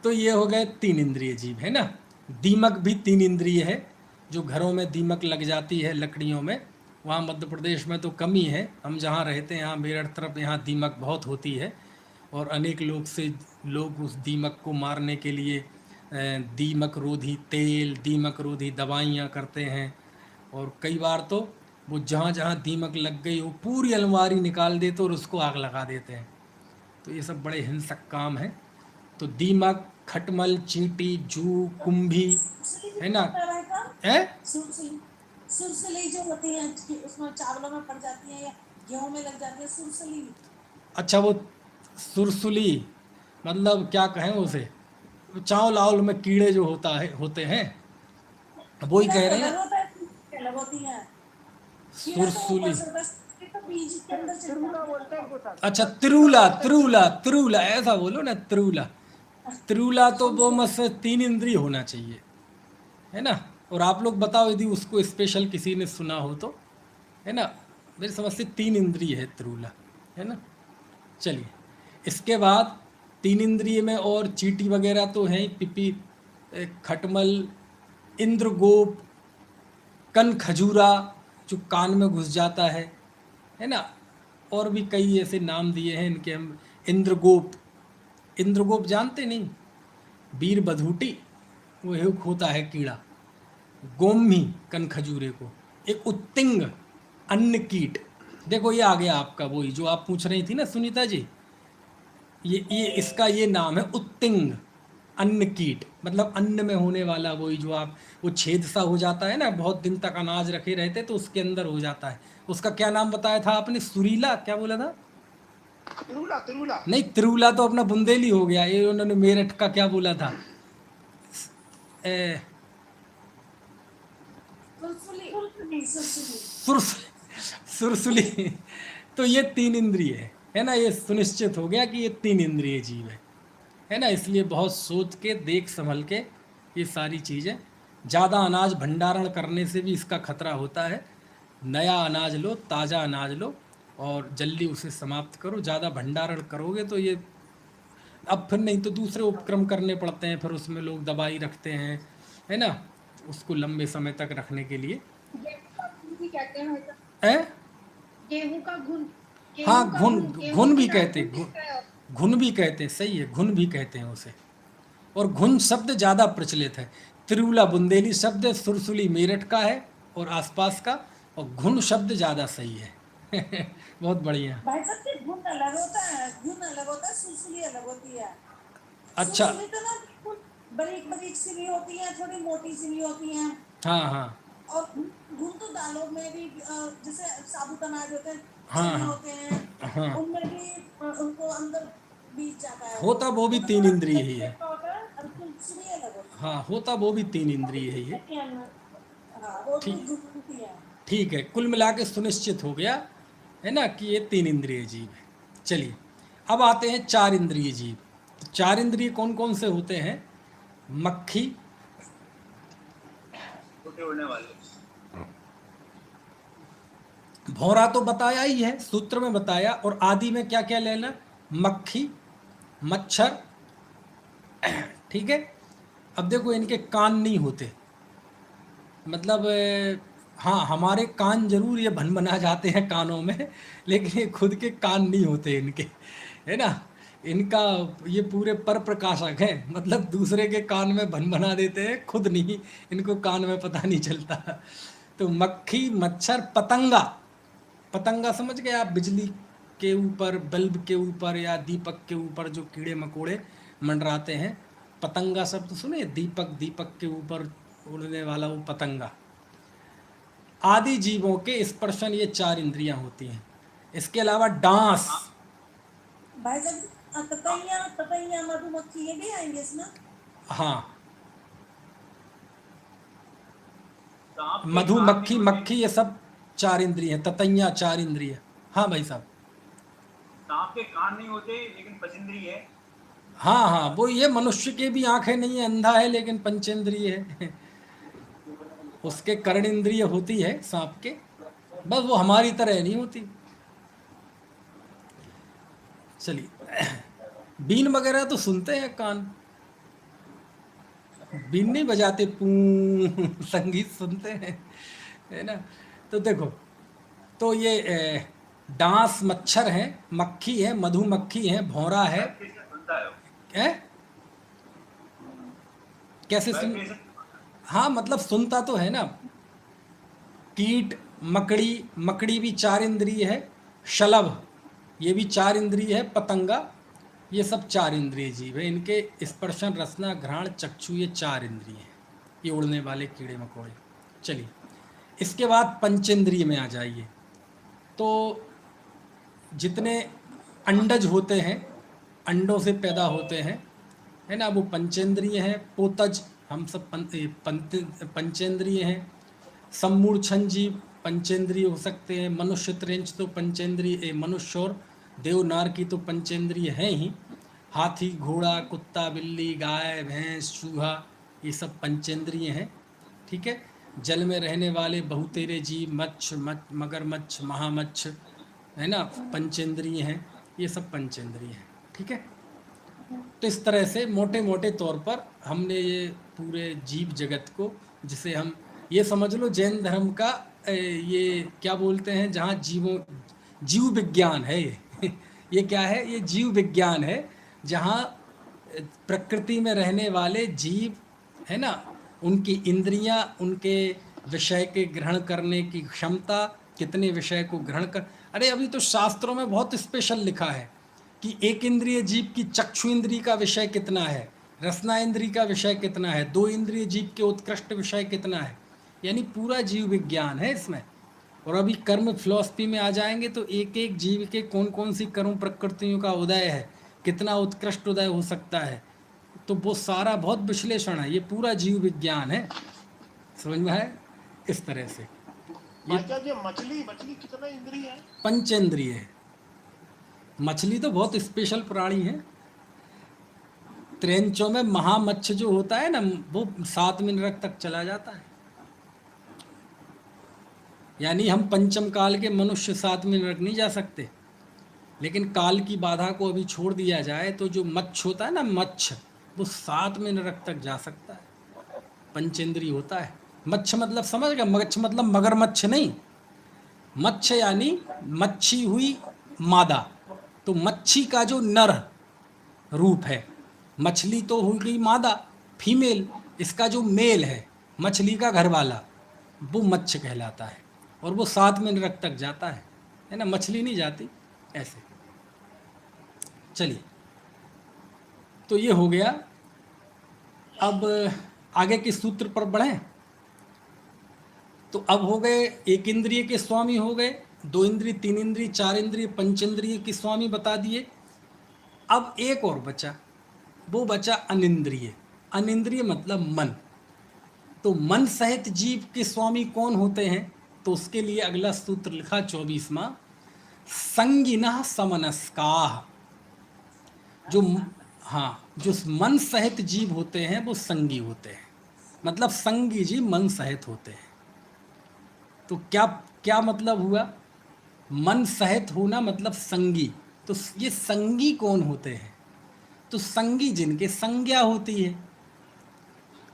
तो ये हो गए 3 इंद्रिय जीव, है ना। दीमक भी 3 इंद्रिय है। जो घरों में दीमक लग जाती है लकड़ियों में, वहाँ मध्य प्रदेश में तो कमी है, हम जहाँ रहते हैं यहाँ मेरठ तरफ यहाँ दीमक बहुत होती है। और अनेक लोग उस दीमक को मारने के लिए दीमक रोधी तेल, दीमक रोधी दवाइयाँ करते हैं। और कई बार तो वो जहाँ जहाँ दीमक लग गई वो पूरी अलमारी निकाल देते और उसको आग लगा देते हैं। तो ये सब बड़े हिंसक काम हैं। तो दीमक, खटमल, चींटी, जू, कुंभी, है ना, है सुरसली जो होती है उसमें चावलों में पड़ जाती है या गेहूं में लग जाती है सुरसली। अच्छा, वो सुरसुली मतलब क्या कहें उसे, चावल आवल में कीड़े जो होते हैं वो ही कह रहे हैं अलग होती है। सुरसुली। तिरुला बोलते हैं कुछ। अच्छा, त्रिउला, त्रिउला, त्रिउला ऐसा बोलो ना, त्रिउला। त्रिउला तो वो मत 3 इंद्रिय होना चाहिए, है ना। और आप लोग बताओ यदि उसको स्पेशल किसी ने सुना हो तो, है ना। मेरी समझ से 3 इंद्रिय है त्रिउला, है ना। चलिए, इसके बाद 3 इंद्रिय में और चींटी वगैरह तो हैं, पिपी, खटमल, इंद्रगोप, कन खजूरा जो कान में घुस जाता है ना। और भी कई ऐसे नाम दिए हैं इनके हम। इंद्रगोप, इंद्रगोप जानते नहीं? वीर बधूटी वो एक होता है कीड़ा। गोम्ही कन खजूरे को। एक उत्तिंग अन्न कीट, देखो ये आ गया आपका वही जो आप पूछ रही थी ना सुनीता जी, ये इसका ये नाम है उत्तिंग अन्न कीट। मतलब अन्न में होने वाला वही जो आप वो छेद सा हो जाता है ना, बहुत दिन तक अनाज रखे रहते तो उसके अंदर हो जाता है। उसका क्या नाम बताया था आपने? सुरीला क्या बोला था? तिरुला तिरुला नहीं, त्रिउला तो अपना बुंदेली हो गया। ये उन्होंने मेरठ का क्या बोला था? सुरसुली। तो ये 3 इंद्रिय है ना। ये सुनिश्चित हो गया कि ये 3 इंद्रिय जीव है ना। इसलिए बहुत सोच के देख संभल के ये सारी चीज़ें। ज़्यादा अनाज भंडारण करने से भी इसका खतरा होता है। नया अनाज लो, ताज़ा अनाज लो और जल्दी उसे समाप्त करो। ज़्यादा भंडारण करोगे तो ये अब फिर नहीं तो दूसरे उपक्रम करने पड़ते हैं, फिर उसमें लोग दवाई रखते हैं, है ना, उसको लंबे समय तक रखने के लिए। कहते है गेहूं का घुन। हाँ, घुन भी कहते हैं, घुन भी कहते हैं, सही है, घुन भी कहते हैं उसे। और घुन शब्द ज़्यादा प्रचलित है। त्रिउला बुंदेली शब्द है, सुरसुली मेरठ का है और आसपास का, और घुन शब्द ज़्यादा सही है। बहुत बढ़िया। भाई साहब घुन अलग होता है, घुन अलग होता है, सुरसुली अलग होती है। अच्छा, सुरसुली तो ना बारीक बारीक सी भी होती है, थोड़ी मोटी सी भी होती है। हाँ। और घुन तो दालों में भी जैसे साबुत अनाज होते हैं, हाँ, चने होते हैं, हाँ। उनमें भी उनको अंदर बीज जाता है। होता वो भी 3 इंद्रिय ही है। और सुरसुली अलग होती है। हाँ, होता वो भी 3 इंद्रिय ही है। हाँ, वो ठीक, घुनती है। ठीक है। कुल मिला के सुनिश्चित हो गया है ना कि ये 3 इंद्रिय जीव है। चलिए, अब आते हैं 4 इंद्रिय जीव। तो 4 इंद्रिय कौन कौन से होते हैं? मक्खी, छोटे उड़ने वाले, भौरा तो बताया ही है, सूत्र में बताया। और आदि में क्या क्या लेना? मक्खी, मच्छर, ठीक है। अब देखो इनके कान नहीं होते, मतलब हाँ, हमारे कान जरूर ये भन बना जाते हैं कानों में, लेकिन ये खुद के कान नहीं होते इनके, है ना। इनका ये पूरे पर प्रकाशक हैं, मतलब दूसरे के कान में भन बना देते हैं, खुद नहीं, इनको कान में पता नहीं चलता। तो मक्खी, मच्छर, पतंगा। पतंगा समझ गए आप? बिजली के ऊपर, बल्ब के ऊपर या दीपक के ऊपर जो कीड़े मकोड़े मंडराते हैं, पतंगा शब्द सुने, दीपक, दीपक के ऊपर उड़ने वाला वो पतंगा। आदि जीवों के स्पर्शन ये 4 इंद्रियां होती हैं। इसके अलावा डांस, भाई साहब ततैया ततैया मधुमक्खी ये भी आएंगे इसमें? हाँ, सांप के मधुमक्खी, कान नहीं मक्खी, ये सब 4 इंद्रिय हैं। ततैया 4 इंद्रिय। हाँ भाई साहब। होते- सांप के कान नहीं होते लेकिन पंचेंद्रिय है। हाँ हाँ, वो ये मनुष्य के भी आंखें नहीं है, अंधा है लेकिन पंचेंद्रिय है। उसके कर्ण इंद्रिय होती है सांप के, बस वो हमारी तरह नहीं होती। चलिए, बीन वगैरह तो सुनते हैं कान, बीन नहीं बजाते, पू संगीत सुनते हैं, है ना। तो देखो, तो ये डांस मच्छर है, मक्खी है, मधुमक्खी है, भौरा है। कैसे सुनता है वो? है कैसे सुन, कैसे- हाँ मतलब सुनता तो है ना। कीट, मकड़ी, मकड़ी भी 4 इंद्रिय है। शलभ, ये भी 4 इंद्रिय है। पतंगा, ये सब 4 इंद्रिय जीव है। इनके स्पर्शन, रसना, घ्राण, चक्षु, ये 4 इंद्रिय हैं, ये उड़ने वाले कीड़े मकोड़े। चलिए, इसके बाद पंचेंद्रिय में आ जाइए। तो जितने अंडज होते हैं, अंडों से पैदा होते हैं, है ना, वो पंचेंद्रिय हैं। पोतज, हम सब पंचेंद्रिय हैं। सम्मूर्छन जीव पंचेंद्रिय हो सकते हैं। मनुष्य त्रेंच तो पंचेंद्रिय, मनुष्य और देवनार की तो पंचेंद्रिय हैं ही। हाथी, घोड़ा, कुत्ता, बिल्ली, गाय, भैंस, चूहा, ये सब पंचेंद्रिय हैं। ठीक है। जल में रहने वाले बहुतेरे जीव, मच्छ, मगरमच्छ, महामच्छ, है ना, पंचेंद्रिय हैं। ये सब पंचेंद्रिय हैं। ठीक है। तो इस तरह से मोटे मोटे तौर पर हमने ये पूरे जीव जगत को, जिसे हम ये समझ लो जैन धर्म का ये क्या बोलते हैं, जहाँ जीव विज्ञान है ये क्या है, ये जीव विज्ञान है, जहाँ प्रकृति में रहने वाले जीव, है ना, उनकी इंद्रियां, उनके विषय के ग्रहण करने की क्षमता, कितने विषय को ग्रहण कर, अरे अभी तो शास्त्रों में बहुत स्पेशल लिखा है कि एक इंद्रिय जीव की चक्षु इंद्रिय का विषय कितना है, रसना इंद्रिय का विषय कितना है, 2 इंद्रिय जीव के उत्कृष्ट विषय कितना है, यानी पूरा जीव विज्ञान है इसमें। और अभी कर्म फिलॉसफी में आ जाएंगे तो एक एक जीव के कौन कौन सी कर्म प्रकृतियों का उदय है, कितना उत्कृष्ट उदय हो सकता है, तो वो सारा बहुत विश्लेषण है, ये पूरा जीव विज्ञान है। समझ में है। इस तरह से भाई साहब ये मछली मछली कितना इंद्रिय है? पंचेंद्रिय है। मछली तो बहुत स्पेशल प्राणी है। त्रेंचों में महामच्छ जो होता है ना, वो 7 मिनट तक चला जाता है। यानी हम पंचम काल के मनुष्य 7 मिनट नहीं जा सकते, लेकिन काल की बाधा को अभी छोड़ दिया जाए तो जो मच्छ होता है ना, मच्छ, वो 7 मिनट तक जा सकता है। पंचेंद्रिय होता है। मच्छ मतलब समझ गया, मच्छ मतलब मगरमच्छ नहीं, मच्छ यानी मच्छी हुई मादा, तो मच्छी का जो नर रूप है, मछली तो हो गई मादा, फीमेल, इसका जो मेल है मछली का घर वाला, वो मच्छ कहलाता है, और वो 7 मिनट तक जाता है ना, मछली नहीं जाती ऐसे। चलिए, तो ये हो गया। अब आगे के सूत्र पर बढ़ें। तो अब हो गए, एक इंद्रिय के स्वामी हो गए, 2 इंद्रिय, 3 इंद्रिय, 4 इंद्रिय, पंचेंद्रिय के स्वामी बता दिए। अब एक और बचा, वो बचा अनिंद्रिय। अनिंद्रिय मतलब मन। तो मन सहित जीव के स्वामी कौन होते हैं, तो उसके लिए अगला सूत्र लिखा 24वां, संगिनः समनस्काः। जो जो मन सहित जीव होते हैं वो संगी होते हैं, मतलब संगी जीव मन सहित होते हैं। तो क्या क्या मतलब हुआ, मन सहित होना मतलब संगी। तो ये संगी कौन होते हैं, तो संगी जिनके संज्ञा होती है।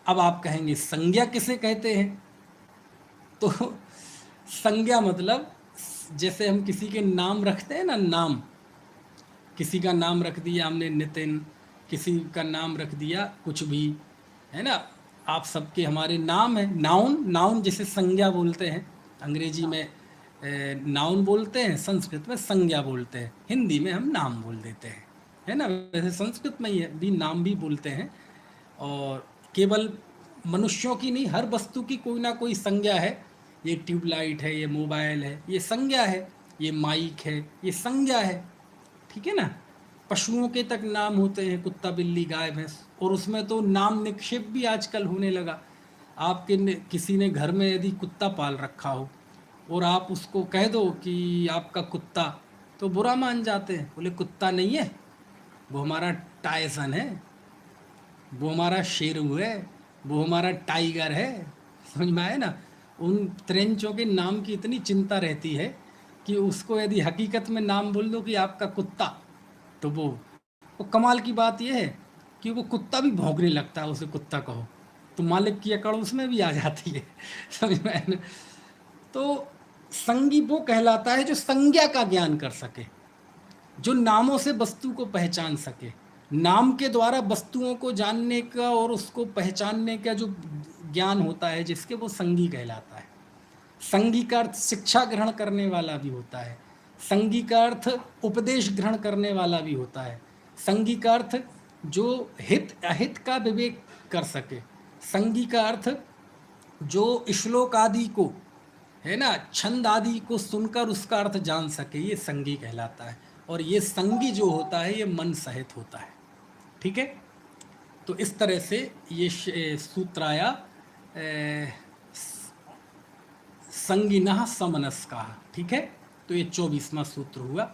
अब आप कहेंगे संज्ञा किसे कहते हैं, तो संज्ञा मतलब जैसे हम किसी के नाम रखते हैं ना, नाम, किसी का नाम रख दिया हमने नितिन, किसी का नाम रख दिया कुछ भी, है ना, आप सबके हमारे नाम है। नाउन, नाउन जैसे संज्ञा बोलते हैं, अंग्रेजी में नाउन बोलते हैं, संस्कृत में संज्ञा बोलते हैं, हिंदी में हम नाम बोल देते हैं, है ना। वैसे संस्कृत में ये भी नाम भी बोलते हैं, और केवल मनुष्यों की नहीं, हर वस्तु की कोई ना कोई संज्ञा है। ये ट्यूबलाइट है, ये मोबाइल है, ये संज्ञा है, ये माइक है, ये संज्ञा है, ठीक है ना। पशुओं के तक नाम होते हैं, कुत्ता, बिल्ली, गाय, भैंस, और उसमें तो नाम निक्षेप भी आजकल होने लगा। आपके किसी ने घर में यदि कुत्ता पाल रखा हो और आप उसको कह दो कि आपका कुत्ता, तो बुरा मान जाते हैं, बोले कुत्ता नहीं है, वो हमारा टायसन है, वो हमारा शेरू है, वो हमारा टाइगर है। समझ में आए ना। उन त्रेंचों के नाम की इतनी चिंता रहती है कि उसको यदि हकीकत में नाम बोल दो कि आपका कुत्ता, तो वो कमाल की बात यह है कि वो कुत्ता भी भौंकने लगता है, उसे कुत्ता कहो तो मालिक की अकड़ उसमें भी आ जाती है। समझ में आए ना। तो संगी वो कहलाता है जो संज्ञा का ज्ञान कर सके, जो नामों से वस्तु को पहचान सके, नाम के द्वारा वस्तुओं को जानने का और उसको पहचानने का जो ज्ञान होता है जिसके, वो संगी कहलाता है। संगी का अर्थ शिक्षा ग्रहण करने वाला भी होता है, संगी का अर्थ उपदेश ग्रहण करने वाला भी होता है, संगी का अर्थ जो हित अहित का विवेक कर सके, संगी का अर्थ जो श्लोक आदि को, है ना, छंद आदि को सुनकर उसका अर्थ जान सके, ये संगी कहलाता है। और ये संगी जो होता है ये मन सहित होता है, ठीक है। तो इस तरह से ये सूत्र आया संगिनः समनस्काः, ठीक है। तो ये 24वां सूत्र हुआ।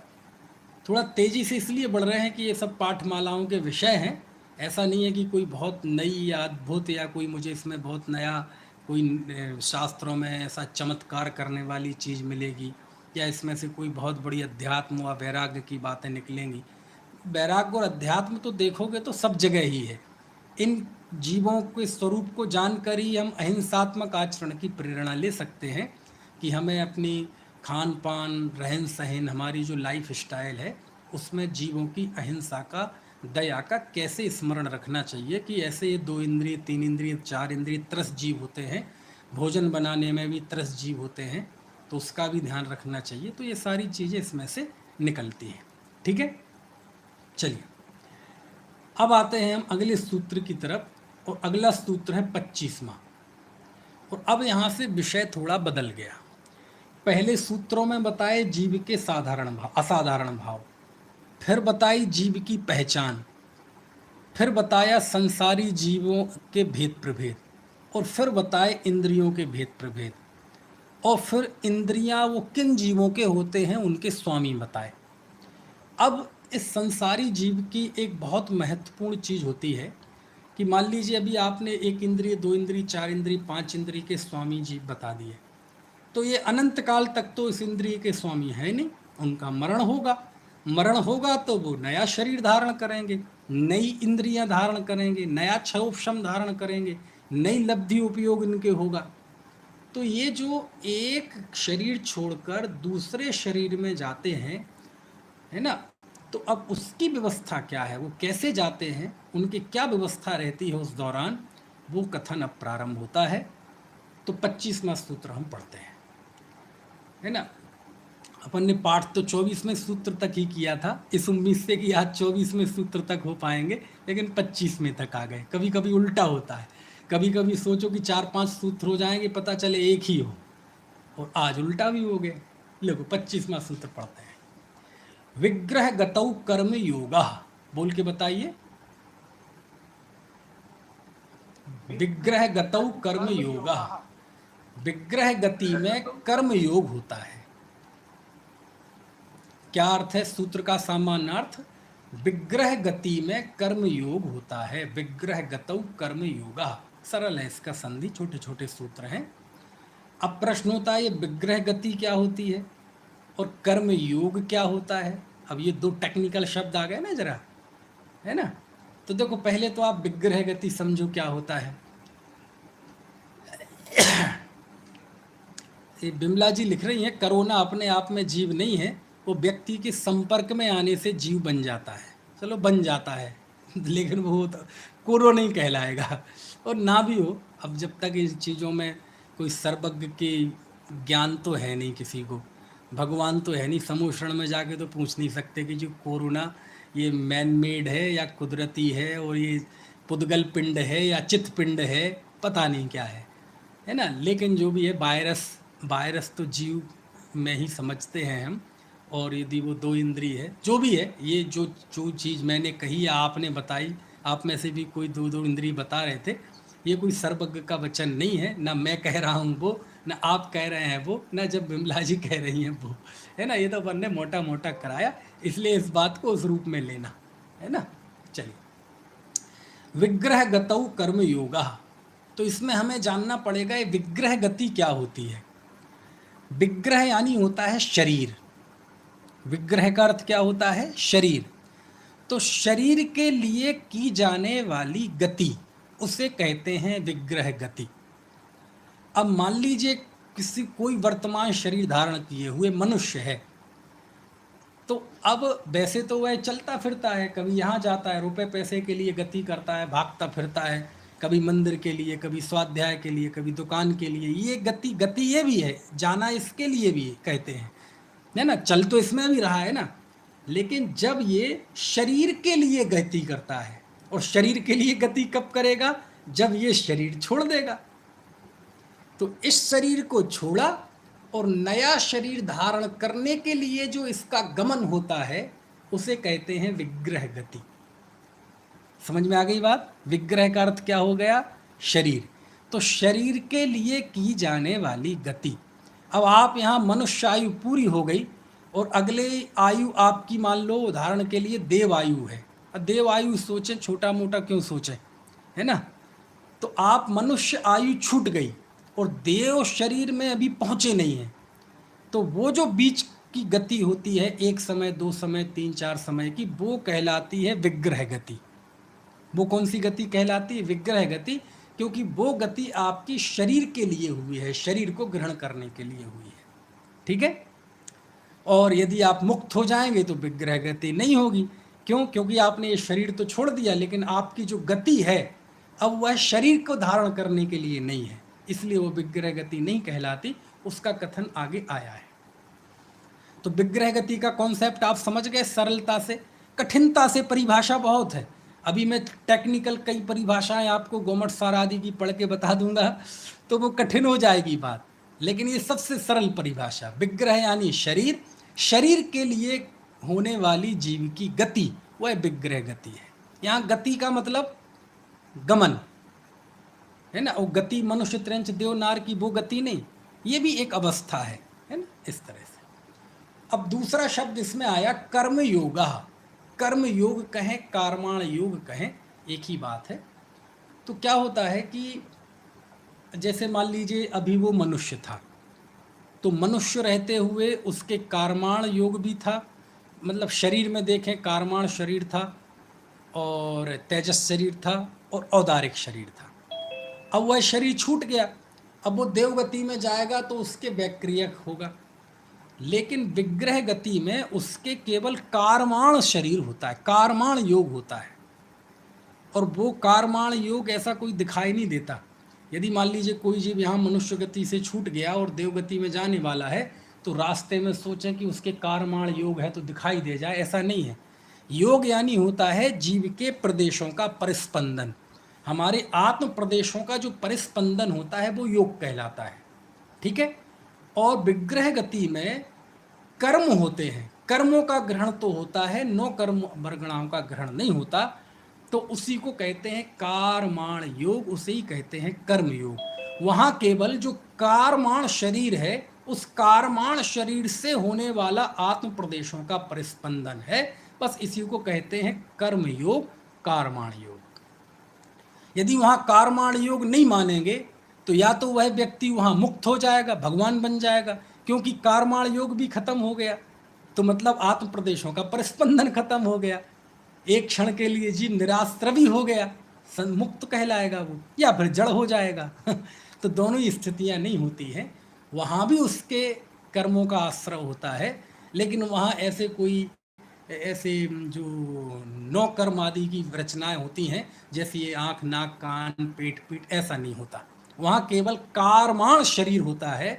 थोड़ा तेजी से इसलिए बढ़ रहे हैं कि ये सब पाठमालाओं के विषय हैं, ऐसा नहीं है कि कोई बहुत नई या अद्भुत या कोई मुझे इसमें बहुत नया कोई शास्त्रों में ऐसा चमत्कार करने वाली चीज़ मिलेगी या इसमें से कोई बहुत बड़ी अध्यात्म व वैराग्य की बातें निकलेंगी। वैराग्य और अध्यात्म तो देखोगे तो सब जगह ही है। इन जीवों के स्वरूप को जानकर ही हम अहिंसात्मक आचरण की प्रेरणा ले सकते हैं कि हमें अपनी खान पान, रहन सहन, हमारी जो लाइफ स्टाइल है उसमें जीवों की अहिंसा का, दया का कैसे स्मरण रखना चाहिए कि ऐसे ये 2 इंद्रिय, 3 इंद्रिय, 4 इंद्रिय त्रस जीव होते हैं, भोजन बनाने में भी त्रस जीव होते हैं, तो उसका भी ध्यान रखना चाहिए। तो ये सारी चीज़ें इसमें से निकलती हैं, ठीक है। चलिए अब आते हैं हम अगले सूत्र की तरफ, और अगला सूत्र है 25वां। और अब यहाँ से विषय थोड़ा बदल गया। पहले सूत्रों में बताए जीव के साधारण भाव, असाधारण भाव, फिर बताई जीव की पहचान, फिर बताया संसारी जीवों के भेद प्रभेद, और फिर बताए इंद्रियों के भेद प्रभेद, और फिर इंद्रियां वो किन जीवों के होते हैं उनके स्वामी बताए। अब इस संसारी जीव की एक बहुत महत्वपूर्ण चीज़ होती है कि मान लीजिए अभी आपने 1 इंद्रिय, 2 इंद्रिय, 4 इंद्रिय, 5 इंद्रिय के स्वामी जीव बता दिए, तो ये अनंत काल तक तो इस इंद्रिय के स्वामी है नहीं, उनका मरण होगा। मरण होगा तो वो नया शरीर धारण करेंगे, नई इंद्रियां धारण करेंगे, नया क्षयोपशम धारण करेंगे, नई लब्धि उपयोग इनके होगा। तो ये जो एक शरीर छोड़कर दूसरे शरीर में जाते हैं, है ना, तो अब उसकी व्यवस्था क्या है, वो कैसे जाते हैं, उनकी क्या व्यवस्था रहती है उस दौरान, वो कथन अब प्रारंभ होता है। तो 25वां सूत्र हम पढ़ते हैं, है ना। अपन ने पाठ तो 24वें सूत्र तक ही किया था, इस उम्मीद से कि आज 24वें सूत्र तक हो पाएंगे, लेकिन 25वें तक आ गए। कभी कभी उल्टा होता है, कभी कभी सोचो कि 4-5 सूत्र हो जाएंगे, पता चले एक ही हो, और आज उल्टा भी हो गए। देखो 25वां सूत्र पढ़ते हैं। विग्रह गतौ कर्म योगा, बोल के बताइए। विग्रह गतौ कर्म योगा, विग्रह गति में कर्म योग होता है। क्या अर्थ है सूत्र का सामान्य अर्थ? विग्रह गति में कर्म योग होता है। विग्रह गतौ कर्म योगा, सरल है इसका संधि, छोटे छोटे सूत्र हैं। अब प्रश्न होता है ये विग्रह गति क्या होती है और कर्म योग क्या होता है। अब ये 2 टेक्निकल शब्द आ गए ना जरा, है ना। तो देखो पहले तो आप विग्रह गति समझो क्या होता है। ये बिमला जी लिख रही हैं, कोरोना अपने आप में जीव नहीं है, वो व्यक्ति के संपर्क में आने से जीव बन जाता है। चलो बन जाता है, लेकिन वो तो कोरो नहीं कहलाएगा, और ना भी हो। अब जब तक इन चीज़ों में कोई सर्वज्ञ के ज्ञान तो है नहीं किसी को, भगवान तो है नहीं, समूषण में जाके तो पूछ नहीं सकते कि जो कोरोना ये मैन मेड है या कुदरती है और ये पुद्गल पिंड है या चित पिंड है, पता नहीं क्या है ना। लेकिन जो भी है, वायरस तो जीव में ही समझते हैं हम। और यदि वो 2 इंद्रिय है, जो भी है, ये जो जो चीज़ मैंने कही या आपने बताई, आप में से भी कोई 2 इंद्रिय बता रहे थे, ये कोई सर्वज्ञ का वचन नहीं है। ना मैं कह रहा हूँ वो, ना आप कह रहे हैं वो, ना जब विमला जी कह रही हैं वो, है ना। ये तो अपन ने मोटा मोटा कराया, इसलिए इस बात को उस रूप में लेना, है ना। चलिए, विग्रह गतौ कर्म योगा। तो इसमें हमें जानना पड़ेगा ये विग्रह गति क्या होती है। विग्रह यानी होता है शरीर। विग्रह का अर्थ क्या होता है? शरीर। तो शरीर के लिए की जाने वाली गति, उसे कहते हैं विग्रह गति। अब मान लीजिए कोई वर्तमान शरीर धारण किए हुए मनुष्य है, तो अब वैसे तो वह चलता फिरता है, कभी यहाँ जाता है, रुपए पैसे के लिए गति करता है, भागता फिरता है, कभी मंदिर के लिए, कभी स्वाध्याय के लिए, कभी दुकान के लिए। ये गति ये भी है, जाना इसके लिए भी कहते हैं, है ना। चल तो इसमें भी रहा है ना। लेकिन जब ये शरीर के लिए गति करता है, और शरीर के लिए गति कब करेगा? जब ये शरीर छोड़ देगा। तो इस शरीर को छोड़ा और नया शरीर धारण करने के लिए जो इसका गमन होता है, उसे कहते हैं विग्रह गति। समझ में आ गई बात? विग्रह का अर्थ क्या हो गया? शरीर। तो शरीर के लिए की जाने वाली गति। अब आप यहाँ मनुष्य आयु पूरी हो गई और अगले आयु आपकी मान लो उदाहरण के लिए देव आयु है। देव आयु सोचें, छोटा मोटा क्यों सोचें, है ना। तो आप मनुष्य आयु छूट गई और देव शरीर में अभी पहुँचे नहीं हैं, तो वो जो बीच की गति होती है, 1 समय 2 समय 3 4 समय की, वो कहलाती है विग्रह गति। वो कौन सी गति कहलाती है? विग्रह गति। क्योंकि वो गति आपकी शरीर के लिए हुई है, शरीर को ग्रहण करने के लिए हुई है, ठीक है। और यदि आप मुक्त हो जाएंगे तो विग्रह गति नहीं होगी। क्यों? क्योंकि आपने ये शरीर तो छोड़ दिया, लेकिन आपकी जो गति है अब वह शरीर को धारण करने के लिए नहीं है, इसलिए वो विग्रह गति नहीं कहलाती। उसका कथन आगे आया है। तो विग्रह गति का कॉन्सेप्ट आप समझ गए सरलता से। कठिनता से परिभाषा बहुत है। अभी मैं टेक्निकल कई परिभाषाएं आपको गोमट सार आदि की पढ़ के बता दूंगा, तो वो कठिन हो जाएगी बात। लेकिन ये सबसे सरल परिभाषा, विग्रह यानी शरीर, शरीर के लिए होने वाली जीव की गति, वह विग्रह गति है। यहाँ गति का मतलब गमन, है ना। वो गति मनुष्य त्रंच देव नार की वो गति नहीं, ये भी एक अवस्था है ना, इस तरह से। अब दूसरा शब्द इसमें आया कर्म योगा। कर्म योग कहें, कर्माण योग कहें, एक ही बात है। तो क्या होता है कि जैसे मान लीजिए अभी वो मनुष्य था, तो मनुष्य रहते हुए उसके कर्माण योग भी था, मतलब शरीर में देखें कर्माण शरीर था और तेजस शरीर था और औदारिक शरीर था। अब वह शरीर छूट गया, अब वो देवगति में जाएगा तो उसके वैक्रियक होगा। लेकिन विग्रह गति में उसके केवल कर्माण शरीर होता है, कर्माण योग होता है। और वो कर्माण योग ऐसा कोई दिखाई नहीं देता। यदि मान लीजिए कोई जीव यहाँ मनुष्य गति से छूट गया और देवगति में जाने वाला है, तो रास्ते में सोचें कि उसके कर्माण योग है तो दिखाई दे जाए, ऐसा नहीं है। योग यानी होता है जीव के प्रदेशों का परिस्पंदन। हमारे आत्म प्रदेशों का जो परिस्पंदन होता है वो योग कहलाता है, ठीक है। और विग्रह गति में कर्म होते हैं, कर्मों का ग्रहण तो होता है, 9 कर्म वर्गणाओं का ग्रहण नहीं होता, तो उसी को कहते हैं कर्माण योग, उसे ही कहते हैं कर्म योग। वहाँ केवल जो कर्माण शरीर है, उस कर्माण शरीर से होने वाला आत्म प्रदेशों का परिस्पंदन है, बस इसी को कहते हैं कर्म योग, कर्माण योग। यदि वहाँ कर्माण योग नहीं मानेंगे तो या तो वह व्यक्ति वहाँ मुक्त हो जाएगा, भगवान बन जाएगा, क्योंकि कर्माण योग भी खत्म हो गया, तो मतलब आत्म प्रदेशों का परिस्पंदन खत्म हो गया। एक क्षण के लिए जीव निराश्रवी हो गया, मुक्त कहलाएगा वो, या फिर जड़ हो जाएगा। तो दोनों ही स्थितियाँ नहीं होती हैं। वहाँ भी उसके कर्मों का आश्रय होता है, लेकिन वहाँ ऐसे जो 9 कर्म आदि की रचनाएं होती हैं, जैसे ये आँख, नाक, कान, पेट, पीठ, ऐसा नहीं होता। वहाँ केवल कर्माण शरीर होता है।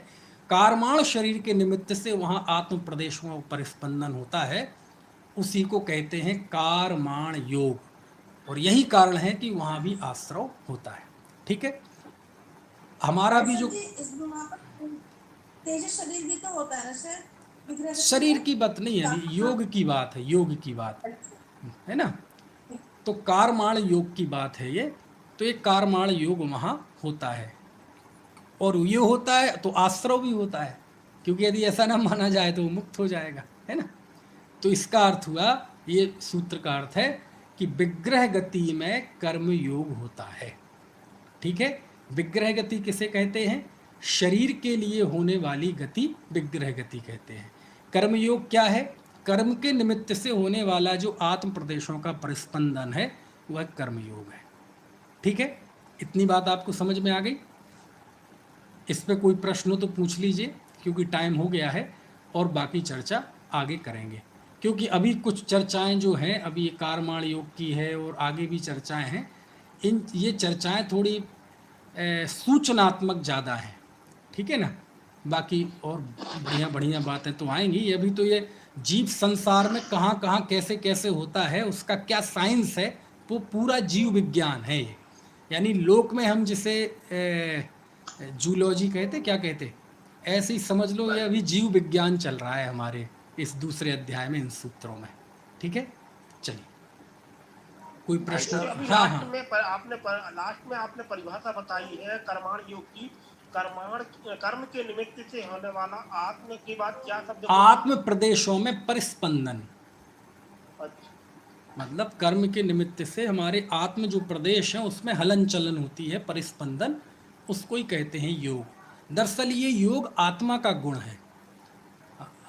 कर्माण शरीर के निमित्त से वहाँ आत्म प्रदेशों का परिस्पंदन होता है, उसी को कहते हैं कर्माण योग। और यही कारण है कि वहाँ भी आश्रव होता है। ठीक है, हमारा भी जो सर जी इसमें वहाँ पर तेज शरीर भी तो होता है ना सर, विग्रह गति शरीर में? की बात नहीं है, अभी योग की बात है, योग की बात है ना। तो कारमाण योग की बात है ये, तो ये कारमाण योग वहाँ होता है। और ये होता है तो आश्रव भी होता है, क्योंकि यदि ऐसा ना माना जाए तो वो मुक्त हो जाएगा, है ना। तो इसका अर्थ हुआ, ये सूत्र का अर्थ है कि विग्रह गति में कर्म योग होता है। ठीक है, विग्रह गति किसे कहते हैं? शरीर के लिए होने वाली गति विग्रह गति कहते हैं। कर्मयोग क्या है? कर्म के निमित्त से होने वाला जो आत्म प्रदेशों का परिस्पंदन है वह कर्मयोग है। ठीक है, इतनी बात आपको समझ में आ गई? इस पे कोई प्रश्न हो तो पूछ लीजिए, क्योंकि टाइम हो गया है और बाकी चर्चा आगे करेंगे। क्योंकि अभी कुछ चर्चाएं जो हैं, अभी ये कारमाण योग की है और आगे भी चर्चाएं हैं, ये चर्चाएं थोड़ी सूचनात्मक ज़्यादा है। ठीक है ना, बाकी और बढ़िया बढ़िया बातें तो आएंगी। अभी तो ये जीव संसार में कहाँ कहाँ कैसे कैसे होता है, उसका क्या साइंस है, वो पूरा जीव विज्ञान है ये। यानी लोक में हम जिसे जूलॉजी कहते, क्या कहते, ऐसे ही समझ लो, ये अभी जीव विज्ञान चल रहा है हमारे इस दूसरे अध्याय में, इन सूत्रों में। ठीक है, चलिए कोई प्रश्न? अभी हाँ लास्ट हाँ, में आपने परिभाषा बताई है कर्माण योग की। कर्म के निमित्त से होने वाला आत्म के बाद क्या शब्द? आत्म प्रदेशों में परिस्पंदन, अच्छा, मतलब कर्म के निमित्त से हमारे आत्म जो प्रदेश है उसमें हलन चलन होती है, परिस्पंदन, उसको ही कहते हैं योग। दरअसल ये योग आत्मा का गुण है।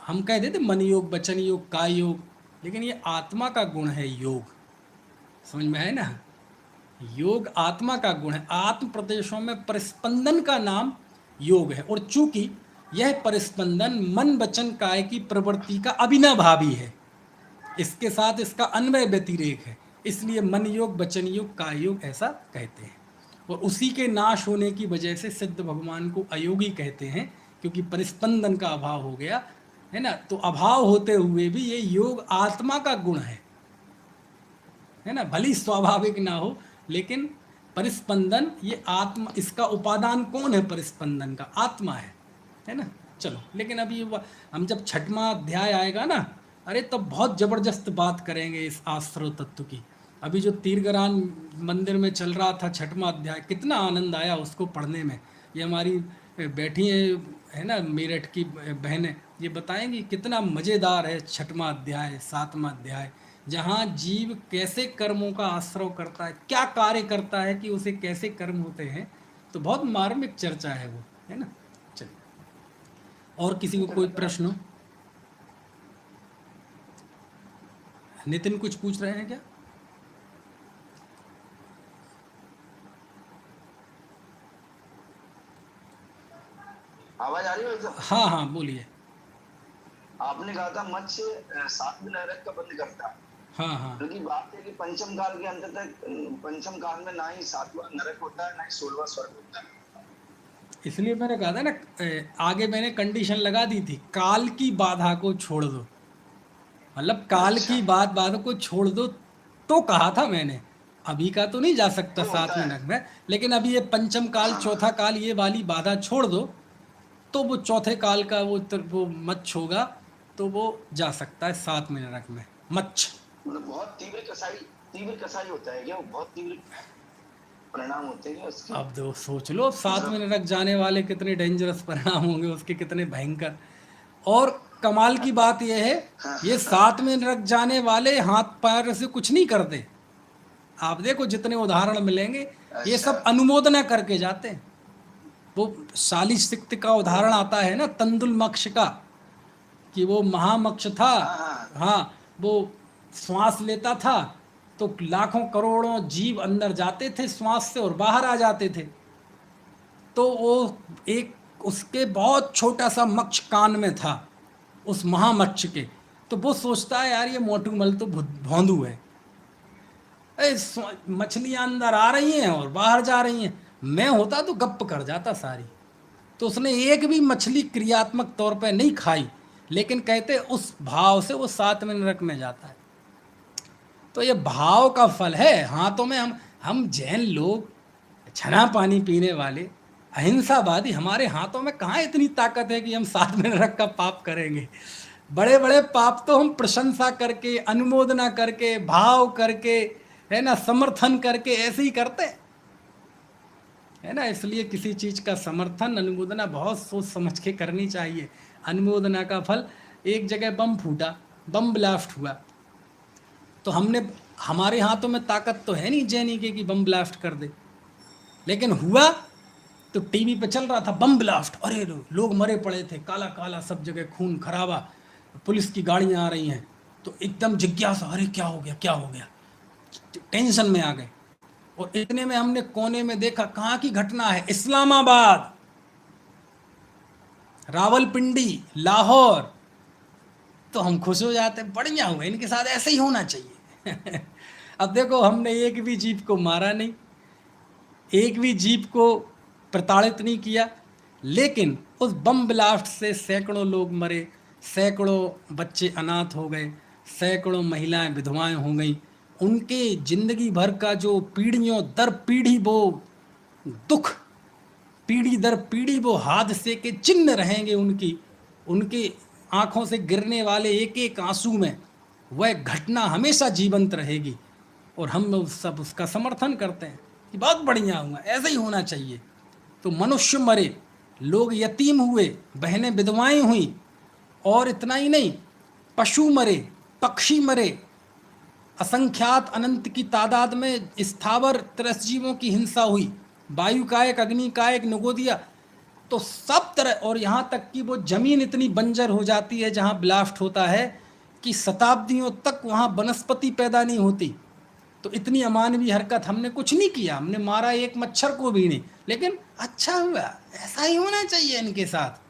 हम कह देते मन योग, वचन योग, काय योग, लेकिन ये आत्मा का गुण है योग। समझ में है ना, योग आत्मा का गुण है। आत्म प्रदेशों में परिस्पंदन का नाम योग है। और चूंकि यह परिस्पंदन मन वचन काय की प्रवृत्ति का अविनाभावी है, इसके साथ इसका अन्वय व्यतिरेक है, इसलिए मन योग, वचन योग, काय योग ऐसा कहते हैं। और उसी के नाश होने की वजह से सिद्ध भगवान को अयोगी कहते हैं, क्योंकि परिस्पंदन का अभाव हो गया है ना। तो अभाव होते हुए भी ये योग आत्मा का गुण है ना, भली स्वाभाविक ना हो, लेकिन परिस्पंदन ये आत्मा, इसका उपादान कौन है? परिस्पंदन का आत्मा है ना। चलो, लेकिन अभी हम जब छठवां अध्याय आएगा ना, अरे तब तो बहुत जबरदस्त बात करेंगे इस आश्रव तत्व की। अभी जो तीरगरान मंदिर में चल रहा था छठवां अध्याय, कितना आनंद आया उसको पढ़ने में। ये हमारी बैठी है ना मेरठ की बहनें, ये बताएंगी कितना मज़ेदार है छठवां अध्याय, सातवां अध्याय, जहाँ जीव कैसे कर्मों का आश्रव करता है, क्या कार्य करता है कि उसे कैसे कर्म होते हैं। तो बहुत मार्मिक चर्चा है वो, है ना। चलिए, और किसी को कोई प्रश्न हो? नितिन कुछ पूछ रहे हैं क्या? आवाज आ रही है एकदम? हाँ हाँ, बोलिए। आपने कहा था मत्स्य सातवें नरक का बंद करता है। हाँ हाँ, क्योंकि बात है कि पंचम काल के अंत तक, पंचम काल में ना ही सातवां नरक होता है ना ही 16वां स्वर्ग होता है। इसलिए मैंने कहा था ना, आगे मैंने कंडीशन लगा दी थी, काल की बाधा को छोड़ दो, मतलब काल की बाधा को छोड़ दो, तो कहा था मैंने। अभी का तो नहीं जा सकता तो होता सातवें है। नरक में, लेकिन अभी ये पंचम काल, चौथा काल, ये वाली बाधा छोड़ दो, तो वो चौथे काल का वो मच्छ होगा, तो वो जा सकता है सातवें नरक में। मच्छ मतलब बहुत तीव्र कसाई होता है क्या? वो बहुत तीव्र परिणाम होते हैं उसके। अब दो सोच लो, सातवें नरक जाने वाले कितने डेंजरस परिणाम होंगे उसके, कितने भयंकर। और कमाल की बात यह है, ये सातवें नरक जाने वाले हाथ पैर से कुछ नहीं करते। आप देखो जितने उदाहरण मिलेंगे, ये सब अनुमोदना करके जाते हैं। वो शालिसिक्त का उदाहरण आता है ना, तंदुल मक्ष का, कि वो महामक्ष था। हाँ, वो श्वास लेता था तो लाखों करोड़ों जीव अंदर जाते थे श्वास से और बाहर आ जाते थे। तो वो एक उसके बहुत छोटा सा मक्ष कान में था, उस महामक्ष के। तो वो सोचता है यार ये मोटूमल तो भोंदू है, मछलियाँ अंदर आ रही हैं और बाहर जा रही हैं, मैं होता तो गप कर जाता सारी। तो उसने एक भी मछली क्रियात्मक तौर पर नहीं खाई, लेकिन कहते उस भाव से वो सातवें नरक में जाता है। तो ये भाव का फल है। हाथों में हम जैन लोग, छना पानी पीने वाले, अहिंसावादी, हमारे हाथों में कहाँ इतनी ताकत है कि हम 7 में नरक का पाप करेंगे। बड़े बड़े पाप तो हम प्रशंसा करके, अनुमोदना करके, भाव करके, है ना, समर्थन करके ऐसे ही करते हैं, है ना। इसलिए किसी चीज का समर्थन, अनुमोदना बहुत सोच समझ के करनी चाहिए। अनुमोदना का फल, एक जगह बम फूटा, बम ब्लास्ट हुआ, तो हमारे हाथों में ताकत तो है नहीं जैनी के कि बम ब्लास्ट कर दे, लेकिन हुआ तो टीवी पे चल रहा था बम ब्लास्ट, अरे लोग मरे पड़े थे, काला काला सब जगह खून खराबा, पुलिस की गाड़ियां आ रही हैं, तो एकदम जिज्ञासा, अरे क्या हो गया क्या हो गया, टेंशन में आ गए। और इतने में हमने कोने में देखा, कहाँ की घटना है, इस्लामाबाद, रावलपिंडी, लाहौर। तो हम खुश हो जाते, बढ़िया हुआ, इनके साथ ऐसे ही होना चाहिए। अब देखो, हमने एक भी जीव को मारा नहीं, एक भी जीव को प्रताड़ित नहीं किया, लेकिन उस बम ब्लास्ट से सैकड़ों लोग मरे, सैकड़ों बच्चे अनाथ हो गए, सैकड़ों महिलाएं विधवाएं हो गई। उनके जिंदगी भर का जो पीढ़ियों दर पीढ़ी वो दुख, पीढ़ी दर पीढ़ी वो हादसे के चिन्ह रहेंगे उनकी आंखों से गिरने वाले एक एक आंसू में वह घटना हमेशा जीवंत रहेगी। और हम सब उसका समर्थन करते हैं कि बहुत बढ़िया हुआ, ऐसा ही होना चाहिए। तो मनुष्य मरे, लोग यतीम हुए, बहनें विधवाएं हुई, और इतना ही नहीं, पशु मरे, पक्षी मरे, असंख्यात अनंत की तादाद में स्थावर त्रसजीवों की हिंसा हुई, वायु कायक, अग्नि कायक, नगोदिया, तो सब तरह। और यहाँ तक कि वो जमीन इतनी बंजर हो जाती है जहाँ ब्लास्ट होता है कि शताब्दियों तक वहाँ वनस्पति पैदा नहीं होती। तो इतनी अमानवीय हरकत हमने कुछ नहीं किया, हमने मारा एक मच्छर को भी नहीं, लेकिन अच्छा हुआ, ऐसा ही होना चाहिए इनके साथ।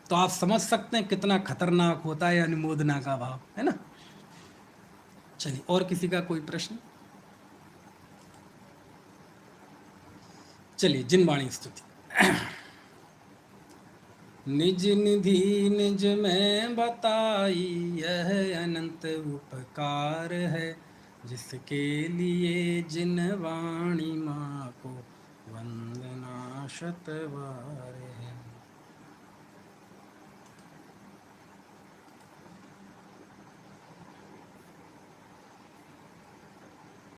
तो आप समझ सकते हैं कितना खतरनाक होता है अनुमोदना का भाव, है ना। चलिए, और किसी का कोई प्रश्न? चलिए, जिनवाणी स्तुति। निज निधि निज में बताई, यह अनंत उपकार है, जिसके लिए जिनवाणी माँ को वंदना शतवार है।